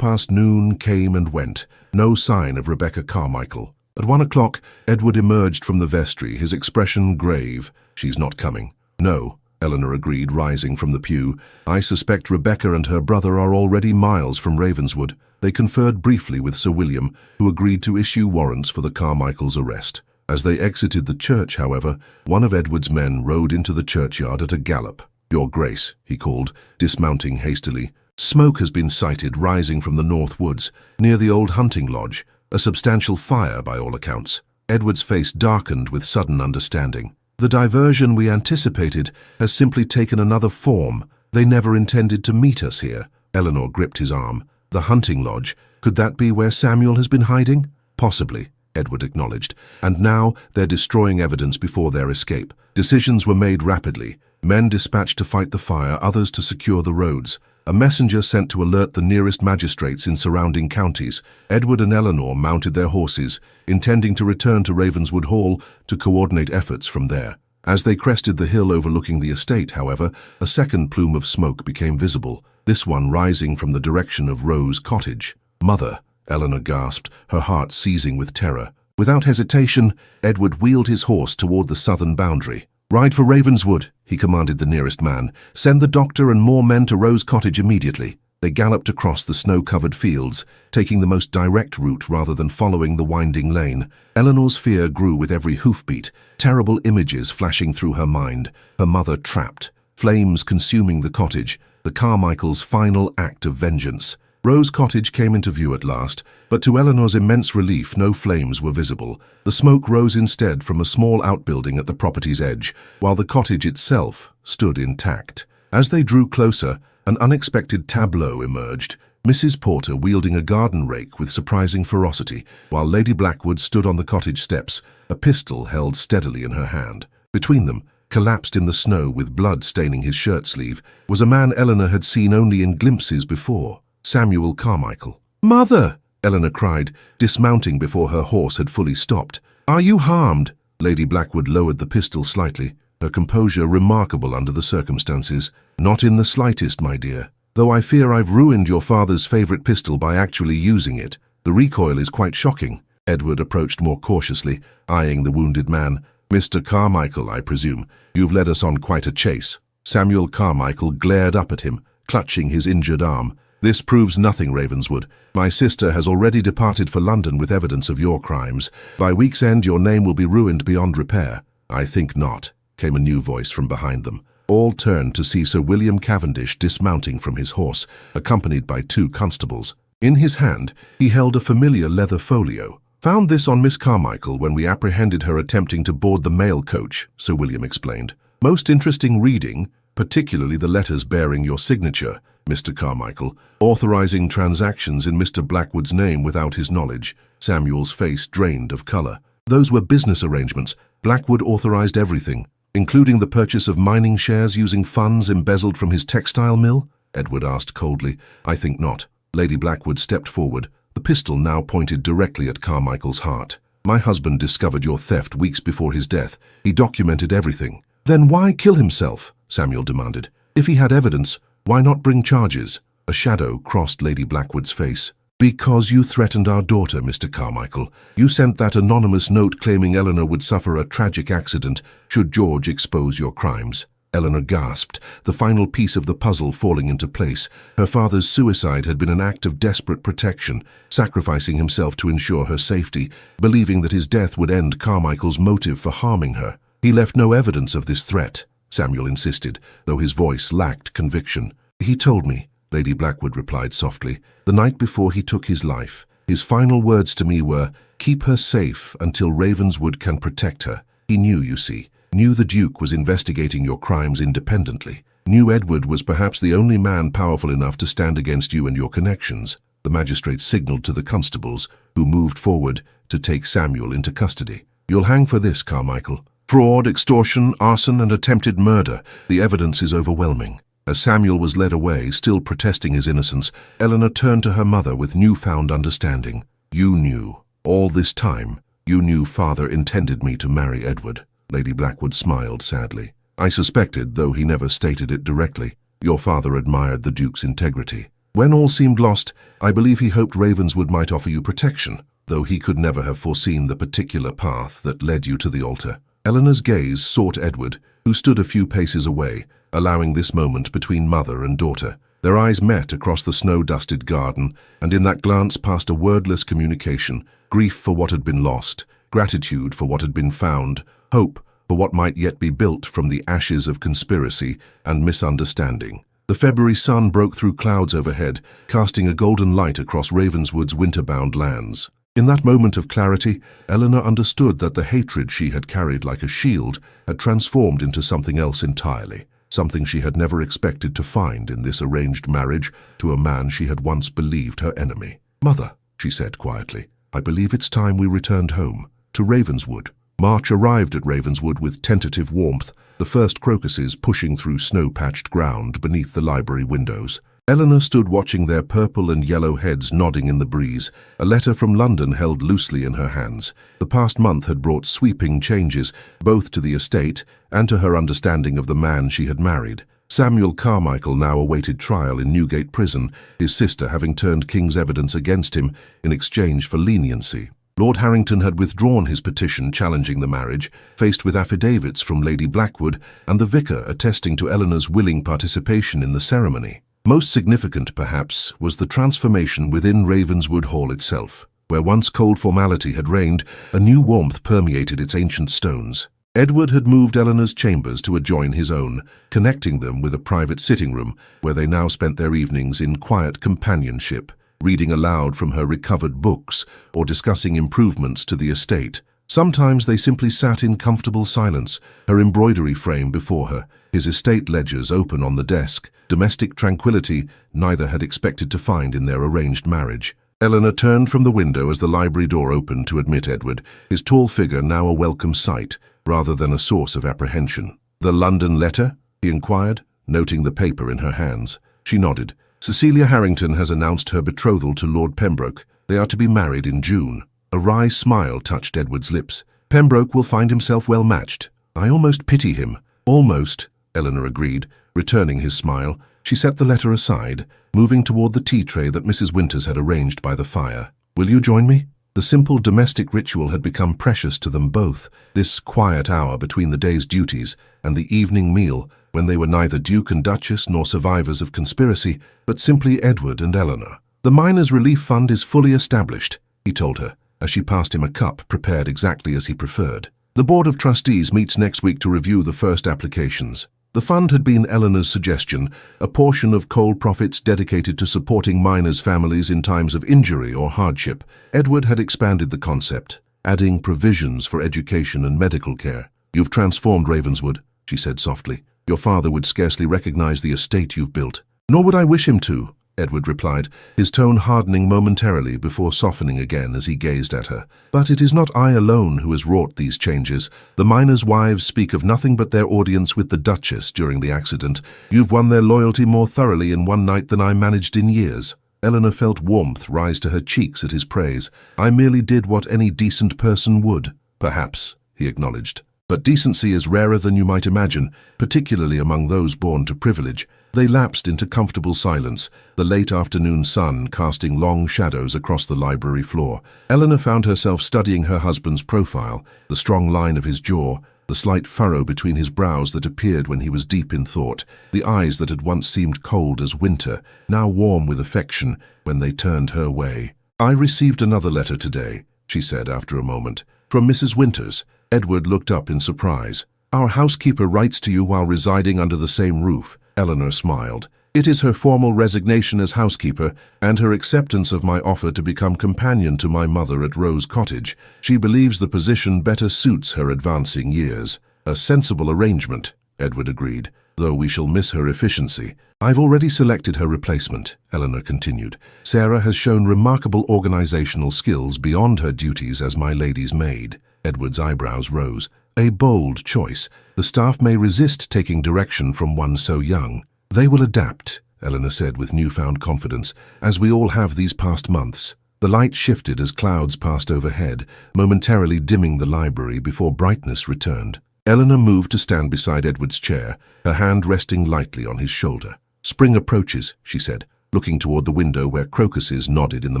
noon came and went, no sign of Rebecca Carmichael. At 1 o'clock, Edward emerged from the vestry, his expression grave. "She's not coming." "No," Eleanor agreed, rising from the pew. "I suspect Rebecca and her brother are already miles from Ravenswood." They conferred briefly with Sir William, who agreed to issue warrants for the Carmichaels' arrest. As they exited the church, however, one of Edward's men rode into the churchyard at a gallop. "Your Grace," he called, dismounting hastily. "Smoke has been sighted rising from the north woods, near the old hunting lodge. A substantial fire, by all accounts." Edward's face darkened with sudden understanding. "The diversion we anticipated has simply taken another form. They never intended to meet us here." Eleanor gripped his arm. "The hunting lodge, could that be where Samuel has been hiding?" "Possibly," Edward acknowledged. "And now they're destroying evidence before their escape." Decisions were made rapidly. Men dispatched to fight the fire, others to secure the roads. A messenger sent to alert the nearest magistrates in surrounding counties. Edward and Eleanor mounted their horses, intending to return to Ravenswood Hall to coordinate efforts from there. As they crested the hill overlooking the estate, however, a second plume of smoke became visible, this one rising from the direction of Rose Cottage. "Mother," Eleanor gasped, her heart seizing with terror. Without hesitation, Edward wheeled his horse toward the southern boundary. "Ride for Ravenswood," he commanded the nearest man. "Send the doctor and more men to Rose Cottage immediately." They galloped across the snow-covered fields, taking the most direct route rather than following the winding lane. Eleanor's fear grew with every hoofbeat, terrible images flashing through her mind. Her mother trapped, flames consuming the cottage, the Carmichaels' final act of vengeance. Rose Cottage came into view at last, but to Eleanor's immense relief, no flames were visible. The smoke rose instead from a small outbuilding at the property's edge, while the cottage itself stood intact. As they drew closer, an unexpected tableau emerged. Mrs. Porter wielding a garden rake with surprising ferocity, while Lady Blackwood stood on the cottage steps, a pistol held steadily in her hand. Between them, collapsed in the snow with blood staining his shirt sleeve, was a man Eleanor had seen only in glimpses before, Samuel Carmichael. "Mother!" Eleanor cried, dismounting before her horse had fully stopped. "Are you harmed?" Lady Blackwood lowered the pistol slightly, her composure remarkable under the circumstances. "Not in the slightest, my dear. Though I fear I've ruined your father's favorite pistol by actually using it. The recoil is quite shocking." Edward approached more cautiously, eyeing the wounded man. "Mr. Carmichael, I presume. You've led us on quite a chase." Samuel Carmichael glared up at him, clutching his injured arm. "This proves nothing, Ravenswood. My sister has already departed for London with evidence of your crimes. By week's end your name will be ruined beyond repair." "I think not," came a new voice from behind them. All turned to see Sir William Cavendish dismounting from his horse, accompanied by 2 constables. In his hand, he held a familiar leather folio. "Found this on Miss Carmichael when we apprehended her attempting to board the mail coach," Sir William explained. "Most interesting reading, particularly the letters bearing your signature, Mr. Carmichael, authorizing transactions in Mr. Blackwood's name without his knowledge." Samuel's face drained of color. "Those were business arrangements. Blackwood authorized everything, including the purchase of mining shares using funds embezzled from his textile mill?" Edward asked coldly. "I think not." Lady Blackwood stepped forward, the pistol now pointed directly at Carmichael's heart. "My husband discovered your theft weeks before his death. He documented everything." "Then why kill himself?" Samuel demanded. "If he had evidence, why not bring charges?" A shadow crossed Lady Blackwood's face. "Because you threatened our daughter, Mr. Carmichael. You sent that anonymous note claiming Eleanor would suffer a tragic accident should George expose your crimes." Eleanor gasped, the final piece of the puzzle falling into place. Her father's suicide had been an act of desperate protection, sacrificing himself to ensure her safety, believing that his death would end Carmichael's motive for harming her. "He left no evidence of this threat," Samuel insisted, though his voice lacked conviction. "He told me," Lady Blackwood replied softly, "the night before he took his life. His final words to me were, 'Keep her safe until Ravenswood can protect her.' He knew, you see. Knew the Duke was investigating your crimes independently. Knew Edward was perhaps the only man powerful enough to stand against you and your connections." The magistrate signaled to the constables, who moved forward to take Samuel into custody. "You'll hang for this, Carmichael. Fraud, extortion, arson, and attempted murder. The evidence is overwhelming." As Samuel was led away, still protesting his innocence, Eleanor turned to her mother with newfound understanding. "You knew. All this time, you knew father intended me to marry Edward." Lady Blackwood smiled sadly. "I suspected, though he never stated it directly. Your father admired the Duke's integrity. When all seemed lost, I believe he hoped Ravenswood might offer you protection, though he could never have foreseen the particular path that led you to the altar." Eleanor's gaze sought Edward, who stood a few paces away, allowing this moment between mother and daughter. Their eyes met across the snow-dusted garden, and in that glance passed a wordless communication: grief for what had been lost, gratitude for what had been found, hope for what might yet be built from the ashes of conspiracy and misunderstanding. The February sun broke through clouds overhead, casting a golden light across Ravenswood's winter-bound lands. In that moment of clarity, Eleanor understood that the hatred she had carried like a shield had transformed into something else entirely, something she had never expected to find in this arranged marriage to a man she had once believed her enemy. "Mother," she said quietly, "I believe it's time we returned home, to Ravenswood." March arrived at Ravenswood with tentative warmth, the first crocuses pushing through snow-patched ground beneath the library windows. Eleanor stood watching their purple and yellow heads nodding in the breeze, a letter from London held loosely in her hands. The past month had brought sweeping changes, both to the estate and to her understanding of the man she had married. Samuel Carmichael now awaited trial in Newgate Prison, his sister having turned King's evidence against him in exchange for leniency. Lord Harrington had withdrawn his petition challenging the marriage, faced with affidavits from Lady Blackwood and the vicar attesting to Eleanor's willing participation in the ceremony. Most significant, perhaps, was the transformation within Ravenswood Hall itself. Where once cold formality had reigned, a new warmth permeated its ancient stones. Edward had moved Eleanor's chambers to adjoin his own, connecting them with a private sitting room, where they now spent their evenings in quiet companionship, reading aloud from her recovered books or discussing improvements to the estate. Sometimes they simply sat in comfortable silence, her embroidery frame before her, his estate ledgers open on the desk, domestic tranquility neither had expected to find in their arranged marriage. Eleanor turned from the window as the library door opened to admit Edward, his tall figure now a welcome sight, rather than a source of apprehension. "The London letter?" he inquired, noting the paper in her hands. She nodded. "Cecilia Harrington has announced her betrothal to Lord Pembroke. They are to be married in June." A wry smile touched Edward's lips. "Pembroke will find himself well matched. I almost pity him." "Almost," Eleanor agreed, returning his smile. She set the letter aside, moving toward the tea tray that Mrs. Winters had arranged by the fire. "Will you join me?" The simple domestic ritual had become precious to them both, this quiet hour between the day's duties and the evening meal, when they were neither Duke and Duchess nor survivors of conspiracy, but simply Edward and Eleanor. "The Miners' Relief Fund is fully established," he told her, as she passed him a cup prepared exactly as he preferred. "The Board of Trustees meets next week to review the first applications." The fund had been Eleanor's suggestion, a portion of coal profits dedicated to supporting miners' families in times of injury or hardship. Edward had expanded the concept, adding provisions for education and medical care. "You've transformed Ravenswood," she said softly. "Your father would scarcely recognize the estate you've built." "Nor would I wish him to," Edward replied, his tone hardening momentarily before softening again as he gazed at her. "But it is not I alone who has wrought these changes. The miners' wives speak of nothing but their audience with the Duchess during the accident. You've won their loyalty more thoroughly in one night than I managed in years." Eleanor felt warmth rise to her cheeks at his praise. "I merely did what any decent person would." "Perhaps," he acknowledged. "But decency is rarer than you might imagine, particularly among those born to privilege." They lapsed into comfortable silence, the late afternoon sun casting long shadows across the library floor. Eleanor found herself studying her husband's profile, the strong line of his jaw, the slight furrow between his brows that appeared when he was deep in thought, the eyes that had once seemed cold as winter, now warm with affection when they turned her way. "I received another letter today," she said after a moment, "from Mrs. Winters." Edward looked up in surprise. "Our housekeeper writes to you while residing under the same roof." Eleanor smiled. "It is her formal resignation as housekeeper and her acceptance of my offer to become companion to my mother at Rose Cottage. She believes the position better suits her advancing years." "A sensible arrangement," Edward agreed, "though we shall miss her efficiency." "I've already selected her replacement," Eleanor continued. "Sarah has shown remarkable organizational skills beyond her duties as my lady's maid." Edward's eyebrows rose. "A bold choice. The staff may resist taking direction from one so young." "They will adapt," Eleanor said with newfound confidence, "as we all have these past months." The light shifted as clouds passed overhead, momentarily dimming the library before brightness returned. Eleanor moved to stand beside Edward's chair, her hand resting lightly on his shoulder. "Spring approaches," she said, looking toward the window where crocuses nodded in the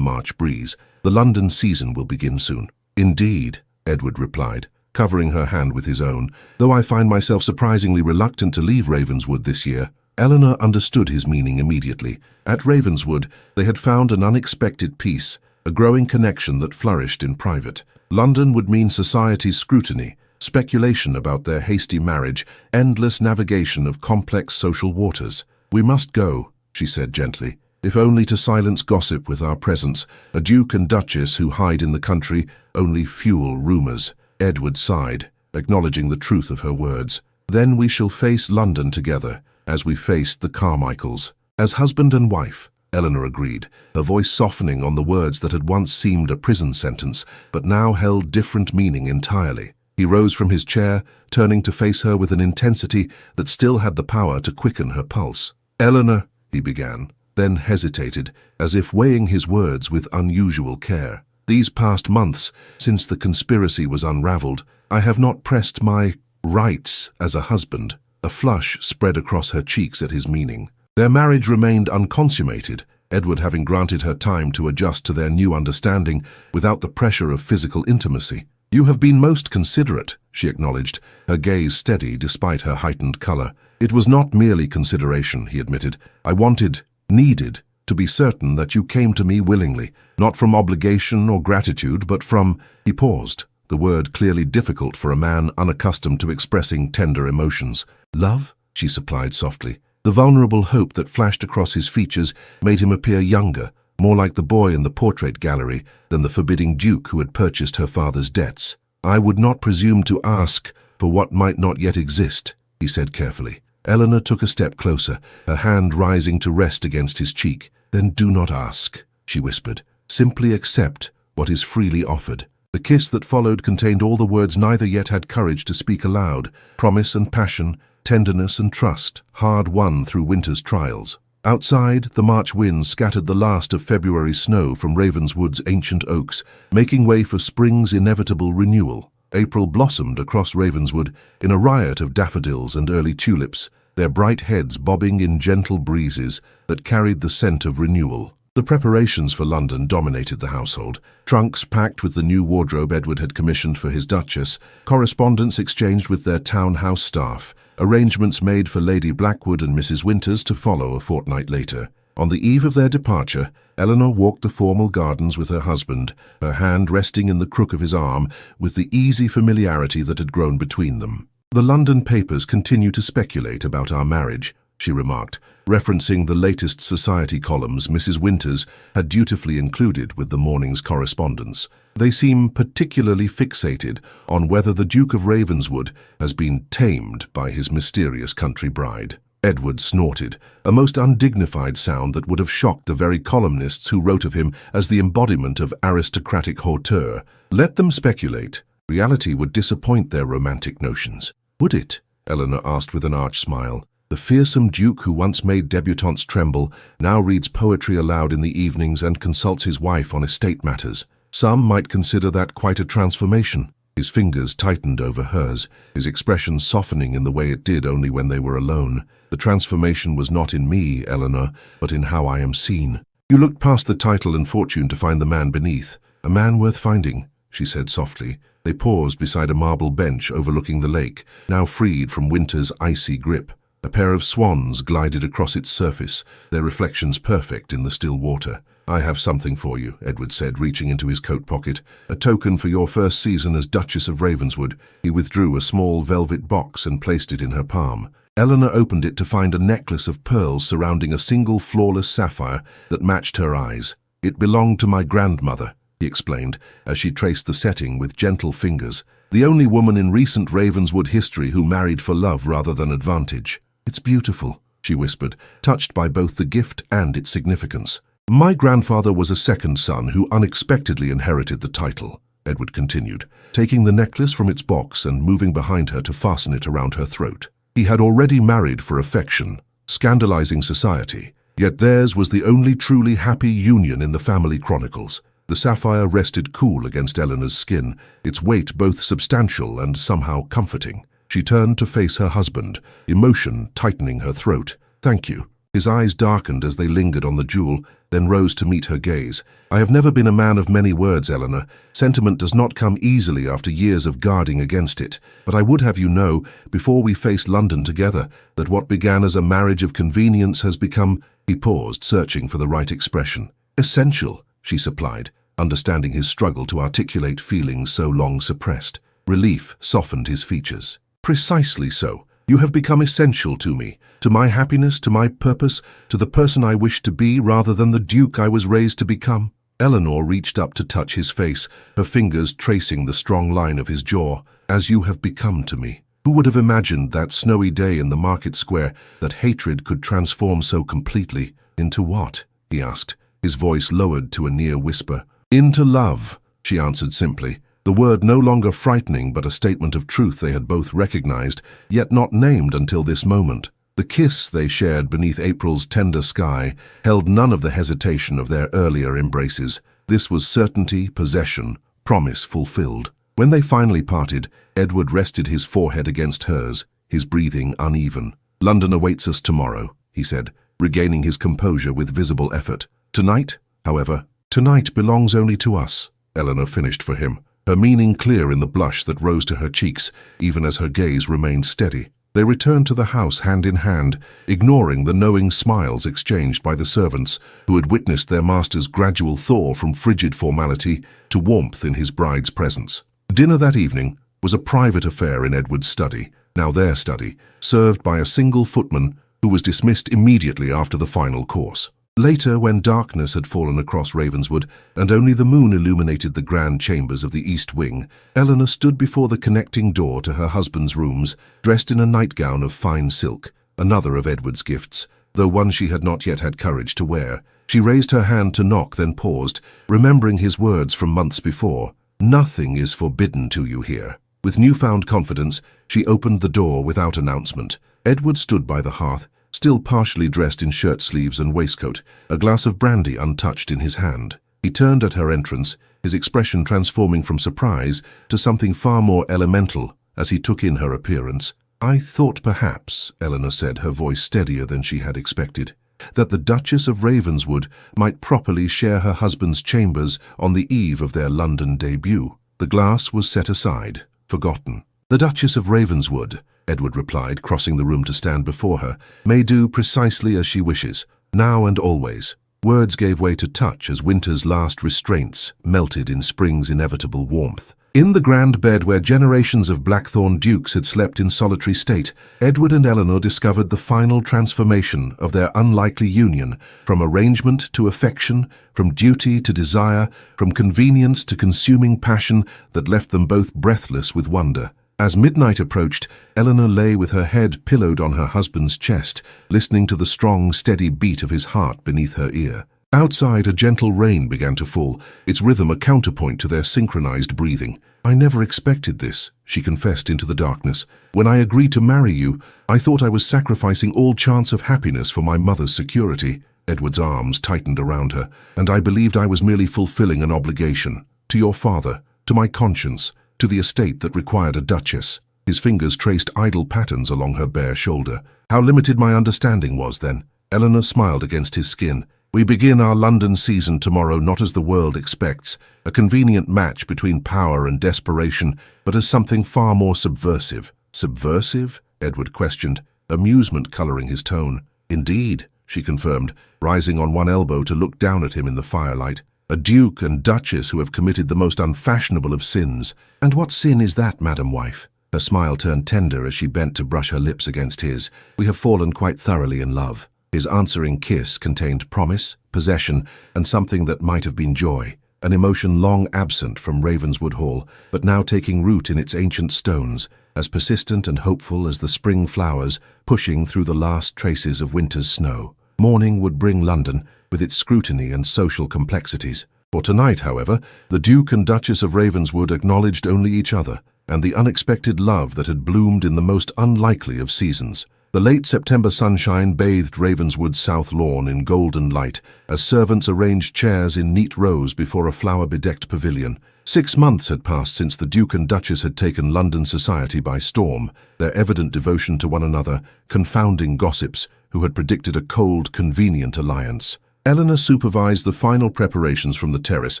March breeze. "The London season will begin soon." "Indeed," Edward replied, covering her hand with his own, "though I find myself surprisingly reluctant to leave Ravenswood this year." Eleanor understood his meaning immediately. At Ravenswood, they had found an unexpected peace, a growing connection that flourished in private. London would mean society's scrutiny, speculation about their hasty marriage, endless navigation of complex social waters. "We must go," she said gently, "if only to silence gossip with our presence. A duke and duchess who hide in the country only fuel rumors." Edward sighed, acknowledging the truth of her words. "Then we shall face London together, as we faced the Carmichaels." "As husband and wife," Eleanor agreed, her voice softening on the words that had once seemed a prison sentence, but now held different meaning entirely. He rose from his chair, turning to face her with an intensity that still had the power to quicken her pulse. "Eleanor," he began, then hesitated, as if weighing his words with unusual care. "These past months, since the conspiracy was unraveled, I have not pressed my rights as a husband." A flush spread across her cheeks at his meaning. Their marriage remained unconsummated, Edward having granted her time to adjust to their new understanding without the pressure of physical intimacy. "You have been most considerate," she acknowledged, her gaze steady despite her heightened color. "It was not merely consideration," he admitted. "I wanted, Needed, to be certain that you came to me willingly, not from obligation or gratitude, but from—" He paused, the word clearly difficult for a man unaccustomed to expressing tender emotions. "Love?" she supplied softly. The vulnerable hope that flashed across his features made him appear younger, more like the boy in the portrait gallery than the forbidding duke who had purchased her father's debts. "I would not presume to ask for what might not yet exist," he said carefully. Eleanor took a step closer, her hand rising to rest against his cheek. "Then do not ask," she whispered. "Simply accept what is freely offered." The kiss that followed contained all the words neither yet had courage to speak aloud: promise and passion, tenderness and trust, hard won through winter's trials. Outside, the March winds scattered the last of February's snow from Ravenswood's ancient oaks, making way for spring's inevitable renewal. April blossomed across Ravenswood in a riot of daffodils and early tulips, their bright heads bobbing in gentle breezes that carried the scent of renewal. The preparations for London dominated the household. Trunks packed with the new wardrobe Edward had commissioned for his Duchess, correspondence exchanged with their townhouse staff, arrangements made for Lady Blackwood and Mrs. Winters to follow a fortnight later. On the eve of their departure, Eleanor walked the formal gardens with her husband, her hand resting in the crook of his arm with the easy familiarity that had grown between them. "The London papers continue to speculate about our marriage," she remarked, referencing the latest society columns Mrs. Winters had dutifully included with the morning's correspondence. "They seem particularly fixated on whether the Duke of Ravenswood has been tamed by his mysterious country bride." Edward snorted, a most undignified sound that would have shocked the very columnists who wrote of him as the embodiment of aristocratic hauteur. Let them speculate. Reality would disappoint their romantic notions. "Would it?" Eleanor asked with an arch smile. "The fearsome duke who once made debutantes tremble now reads poetry aloud in the evenings and consults his wife on estate matters. Some might consider that quite a transformation." His fingers tightened over hers, his expression softening in the way it did only when they were alone. "The transformation was not in me, Eleanor, but in how I am seen." "You looked past the title and fortune to find the man beneath. A man worth finding," she said softly. They paused beside a marble bench overlooking the lake, now freed from winter's icy grip. A pair of swans glided across its surface, their reflections perfect in the still water. "I have something for you," Edward said, reaching into his coat pocket. "A token for your first season as Duchess of Ravenswood." He withdrew a small velvet box and placed it in her palm. Eleanor opened it to find a necklace of pearls surrounding a single flawless sapphire that matched her eyes. "It belonged to my grandmother," he explained, as she traced the setting with gentle fingers. "The only woman in recent Ravenswood history who married for love rather than advantage." "It's beautiful," she whispered, touched by both the gift and its significance. "My grandfather was a second son who unexpectedly inherited the title," Edward continued, taking the necklace from its box and moving behind her to fasten it around her throat. "He had already married for affection, scandalizing society, yet theirs was the only truly happy union in the family chronicles." The sapphire rested cool against Eleanor's skin, its weight both substantial and somehow comforting. She turned to face her husband, emotion tightening her throat. "Thank you." His eyes darkened as they lingered on the jewel, then rose to meet her gaze. "I have never been a man of many words, Eleanor. Sentiment does not come easily after years of guarding against it. But I would have you know, before we face London together, that what began as a marriage of convenience has become—" He paused, searching for the right expression. "Essential," she supplied, understanding his struggle to articulate feelings so long suppressed. Relief softened his features. "Precisely so. You have become essential to me, to my happiness, to my purpose, to the person I wish to be rather than the duke I was raised to become." Eleanor reached up to touch his face, her fingers tracing the strong line of his jaw. "As you have become to me." Who would have imagined that snowy day in the market square that hatred could transform so completely? "Into what?" he asked, his voice lowered to a near whisper. "Into love," she answered simply. The word no longer frightening, but a statement of truth they had both recognized, yet not named until this moment. The kiss they shared beneath April's tender sky held none of the hesitation of their earlier embraces. This was certainty, possession, promise fulfilled. When they finally parted, Edward rested his forehead against hers, his breathing uneven. "London awaits us tomorrow," he said, regaining his composure with visible effort. "Tonight, however, tonight belongs only to us," Eleanor finished for him, her meaning clear in the blush that rose to her cheeks, even as her gaze remained steady. They returned to the house hand in hand, ignoring the knowing smiles exchanged by the servants who had witnessed their master's gradual thaw from frigid formality to warmth in his bride's presence. Dinner that evening was a private affair in Edward's study, now their study, served by a single footman who was dismissed immediately after the final course. Later, when darkness had fallen across Ravenswood and only the moon illuminated the grand chambers of the east wing, Eleanor stood before the connecting door to her husband's rooms, dressed in a nightgown of fine silk, another of Edward's gifts, though one she had not yet had courage to wear. She raised her hand to knock, then paused, remembering his words from months before. "Nothing is forbidden to you here." With newfound confidence, she opened the door without announcement. Edward stood by the hearth, still partially dressed in shirt sleeves and waistcoat, a glass of brandy untouched in his hand. He turned at her entrance, his expression transforming from surprise to something far more elemental as he took in her appearance. "I thought perhaps," Eleanor said, her voice steadier than she had expected, "that the Duchess of Ravenswood might properly share her husband's chambers on the eve of their London debut." The glass was set aside, forgotten. "The Duchess of Ravenswood," Edward replied, crossing the room to stand before her, "may do precisely as she wishes, now and always." Words gave way to touch as winter's last restraints melted in spring's inevitable warmth. In the grand bed where generations of Blackthorn dukes had slept in solitary state, Edward and Eleanor discovered the final transformation of their unlikely union, from arrangement to affection, from duty to desire, from convenience to consuming passion that left them both breathless with wonder. As midnight approached, Eleanor lay with her head pillowed on her husband's chest, listening to the strong, steady beat of his heart beneath her ear. Outside, a gentle rain began to fall, its rhythm a counterpoint to their synchronized breathing. "I never expected this," she confessed into the darkness. "When I agreed to marry you, I thought I was sacrificing all chance of happiness for my mother's security." Edward's arms tightened around her, "and I believed I was merely fulfilling an obligation. To your father, to my conscience, to the estate that required a duchess." His fingers traced idle patterns along her bare shoulder. "How limited my understanding was then." Eleanor smiled against his skin. "We begin our London season tomorrow not as the world expects, a convenient match between power and desperation, but as something far more subversive." "Subversive?" Edward questioned, amusement coloring his tone. "Indeed," she confirmed, rising on one elbow to look down at him in the firelight. "A duke and duchess who have committed the most unfashionable of sins." "And what sin is that, madam wife?" Her smile turned tender as she bent to brush her lips against his. "We have fallen quite thoroughly in love." His answering kiss contained promise, possession, and something that might have been joy, an emotion long absent from Ravenswood Hall, but now taking root in its ancient stones, as persistent and hopeful as the spring flowers pushing through the last traces of winter's snow. Morning would bring London, with its scrutiny and social complexities. For tonight, however, the Duke and Duchess of Ravenswood acknowledged only each other, and the unexpected love that had bloomed in the most unlikely of seasons. The late September sunshine bathed Ravenswood's south lawn in golden light as servants arranged chairs in neat rows before a flower-bedecked pavilion. 6 months had passed since the Duke and Duchess had taken London society by storm, their evident devotion to one another confounding gossips who had predicted a cold, convenient alliance. Eleanor supervised the final preparations from the terrace,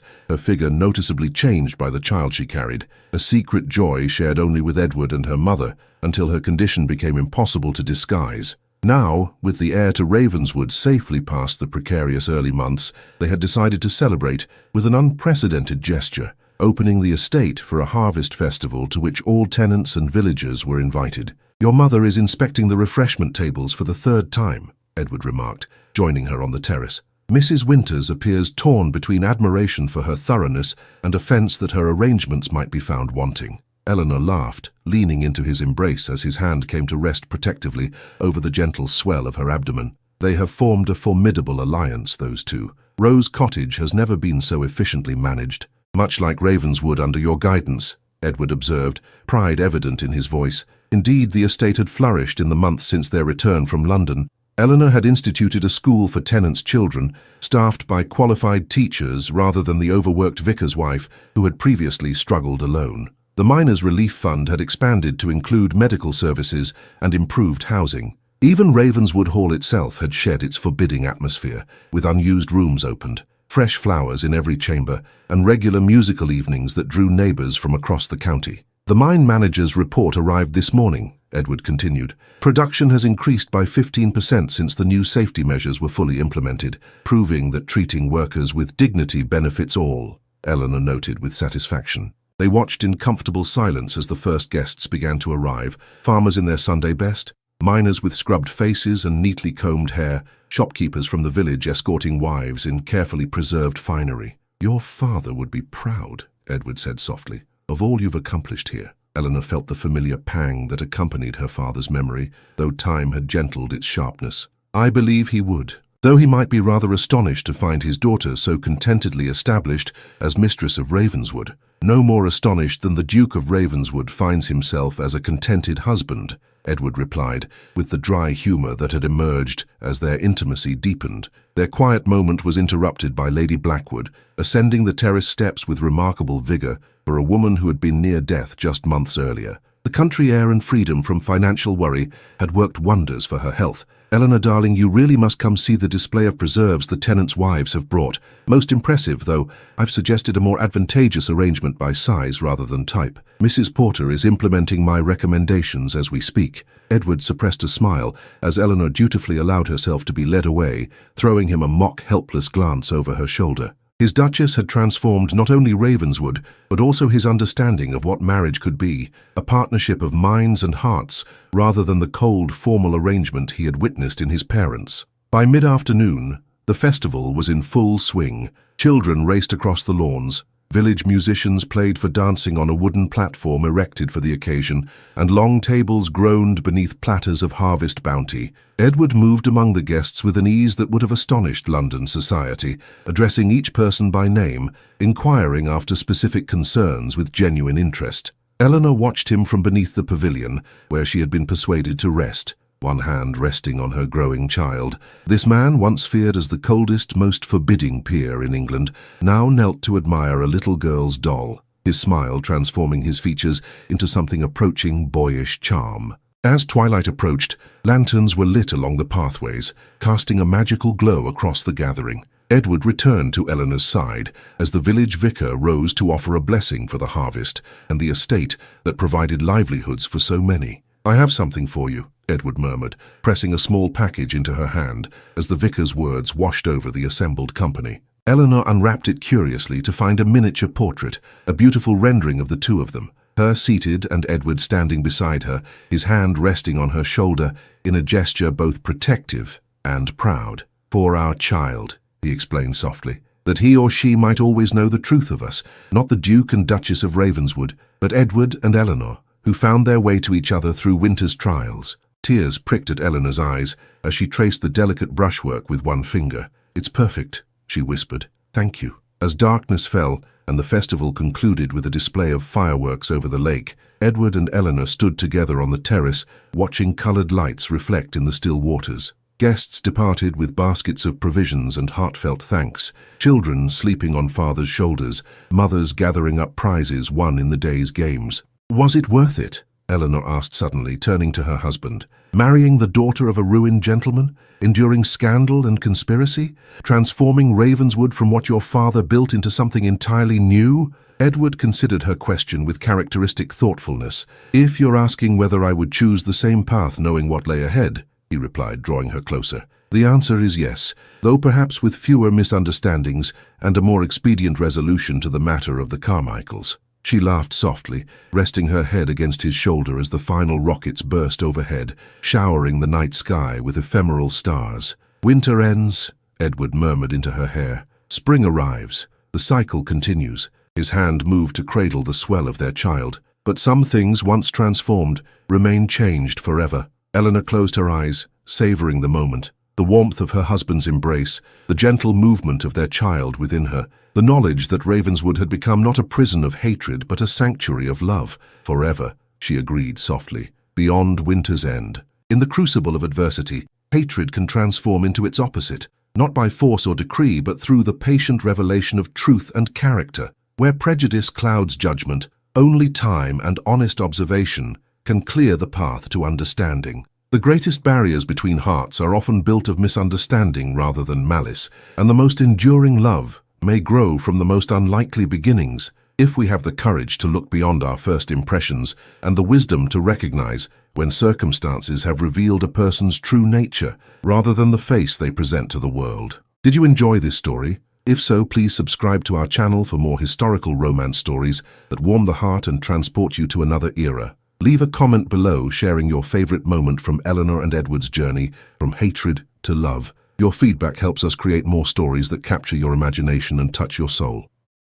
her figure noticeably changed by the child she carried, a secret joy shared only with Edward and her mother, until her condition became impossible to disguise. Now, with the heir to Ravenswood safely past the precarious early months, they had decided to celebrate with an unprecedented gesture, opening the estate for a harvest festival to which all tenants and villagers were invited. "Your mother is inspecting the refreshment tables for the 3rd time," Edward remarked, joining her on the terrace. "Mrs. Winters appears torn between admiration for her thoroughness and offence that her arrangements might be found wanting." Eleanor laughed, leaning into his embrace as his hand came to rest protectively over the gentle swell of her abdomen. "They have formed a formidable alliance, those two. Rose Cottage has never been so efficiently managed." "Much like Ravenswood under your guidance," Edward observed, pride evident in his voice. Indeed, the estate had flourished in the months since their return from London. Eleanor had instituted a school for tenants' children, staffed by qualified teachers rather than the overworked vicar's wife who had previously struggled alone. The Miners' Relief Fund had expanded to include medical services and improved housing. Even Ravenswood Hall itself had shed its forbidding atmosphere, with unused rooms opened, fresh flowers in every chamber, and regular musical evenings that drew neighbours from across the county. "The mine manager's report arrived this morning," Edward continued. Production has increased by 15% since the new safety measures were fully implemented, proving that treating workers with dignity benefits all, Eleanor noted with satisfaction. They watched in comfortable silence as the first guests began to arrive, farmers in their Sunday best, miners with scrubbed faces and neatly combed hair, shopkeepers from the village escorting wives in carefully preserved finery. Your father would be proud, Edward said softly, of all you've accomplished here. Eleanor felt the familiar pang that accompanied her father's memory, though time had gentled its sharpness. I believe he would, though he might be rather astonished to find his daughter so contentedly established as mistress of Ravenswood. No more astonished than the Duke of Ravenswood finds himself as a contented husband, Edward replied, with the dry humour that had emerged as their intimacy deepened. Their quiet moment was interrupted by Lady Blackwood, ascending the terrace steps with remarkable vigour for a woman who had been near death just months earlier. The country air and freedom from financial worry had worked wonders for her health. Eleanor, darling, you really must come see the display of preserves the tenants' wives have brought. Most impressive, though I've suggested a more advantageous arrangement by size rather than type. Mrs. Porter is implementing my recommendations as we speak. Edward suppressed a smile as Eleanor dutifully allowed herself to be led away, throwing him a mock helpless glance over her shoulder. His Duchess had transformed not only Ravenswood, but also his understanding of what marriage could be, a partnership of minds and hearts, rather than the cold, formal arrangement he had witnessed in his parents. By mid-afternoon, the festival was in full swing. Children raced across the lawns, village musicians played for dancing on a wooden platform erected for the occasion, and long tables groaned beneath platters of harvest bounty. Edward moved among the guests with an ease that would have astonished London society, addressing each person by name, inquiring after specific concerns with genuine interest. Eleanor watched him from beneath the pavilion, where she had been persuaded to rest, one hand resting on her growing child. This man, once feared as the coldest, most forbidding peer in England, now knelt to admire a little girl's doll, his smile transforming his features into something approaching boyish charm. As twilight approached, lanterns were lit along the pathways, casting a magical glow across the gathering. Edward returned to Eleanor's side as the village vicar rose to offer a blessing for the harvest and the estate that provided livelihoods for so many. I have something for you, Edward murmured, pressing a small package into her hand as the vicar's words washed over the assembled company. Eleanor unwrapped it curiously to find a miniature portrait, a beautiful rendering of the two of them, her seated and Edward standing beside her, his hand resting on her shoulder in a gesture both protective and proud. For our child, he explained softly, that he or she might always know the truth of us, not the Duke and Duchess of Ravenswood, but Edward and Eleanor, who found their way to each other through winter's trials. Tears pricked at Eleanor's eyes as she traced the delicate brushwork with one finger. It's perfect, she whispered. Thank you. As darkness fell and the festival concluded with a display of fireworks over the lake, Edward and Eleanor stood together on the terrace, watching coloured lights reflect in the still waters. Guests departed with baskets of provisions and heartfelt thanks, children sleeping on father's shoulders, mothers gathering up prizes won in the day's games. Was it worth it? Eleanor asked suddenly, turning to her husband. Marrying the daughter of a ruined gentleman? Enduring scandal and conspiracy? Transforming Ravenswood from what your father built into something entirely new? Edward considered her question with characteristic thoughtfulness. If you're asking whether I would choose the same path knowing what lay ahead, he replied, drawing her closer. The answer is yes, though perhaps with fewer misunderstandings and a more expedient resolution to the matter of the Carmichaels. She laughed softly, resting her head against his shoulder as the final rockets burst overhead, showering the night sky with ephemeral stars. Winter ends, Edward murmured into her hair. Spring arrives. The cycle continues. His hand moved to cradle the swell of their child. But some things, once transformed, remain changed forever. Eleanor closed her eyes, savouring the moment. The warmth of her husband's embrace, the gentle movement of their child within her, the knowledge that Ravenswood had become not a prison of hatred but a sanctuary of love. Forever, she agreed softly, beyond winter's end. In the crucible of adversity, hatred can transform into its opposite, not by force or decree but through the patient revelation of truth and character. Where prejudice clouds judgment, only time and honest observation can clear the path to understanding. The greatest barriers between hearts are often built of misunderstanding rather than malice, and the most enduring love may grow from the most unlikely beginnings if we have the courage to look beyond our first impressions and the wisdom to recognize when circumstances have revealed a person's true nature rather than the face they present to the world. Did you enjoy this story? If so, please subscribe to our channel for more historical romance stories that warm the heart and transport you to another era. Leave a comment below sharing your favorite moment from Eleanor and Edward's journey from hatred to love. Your feedback helps us create more stories that capture your imagination and touch your soul.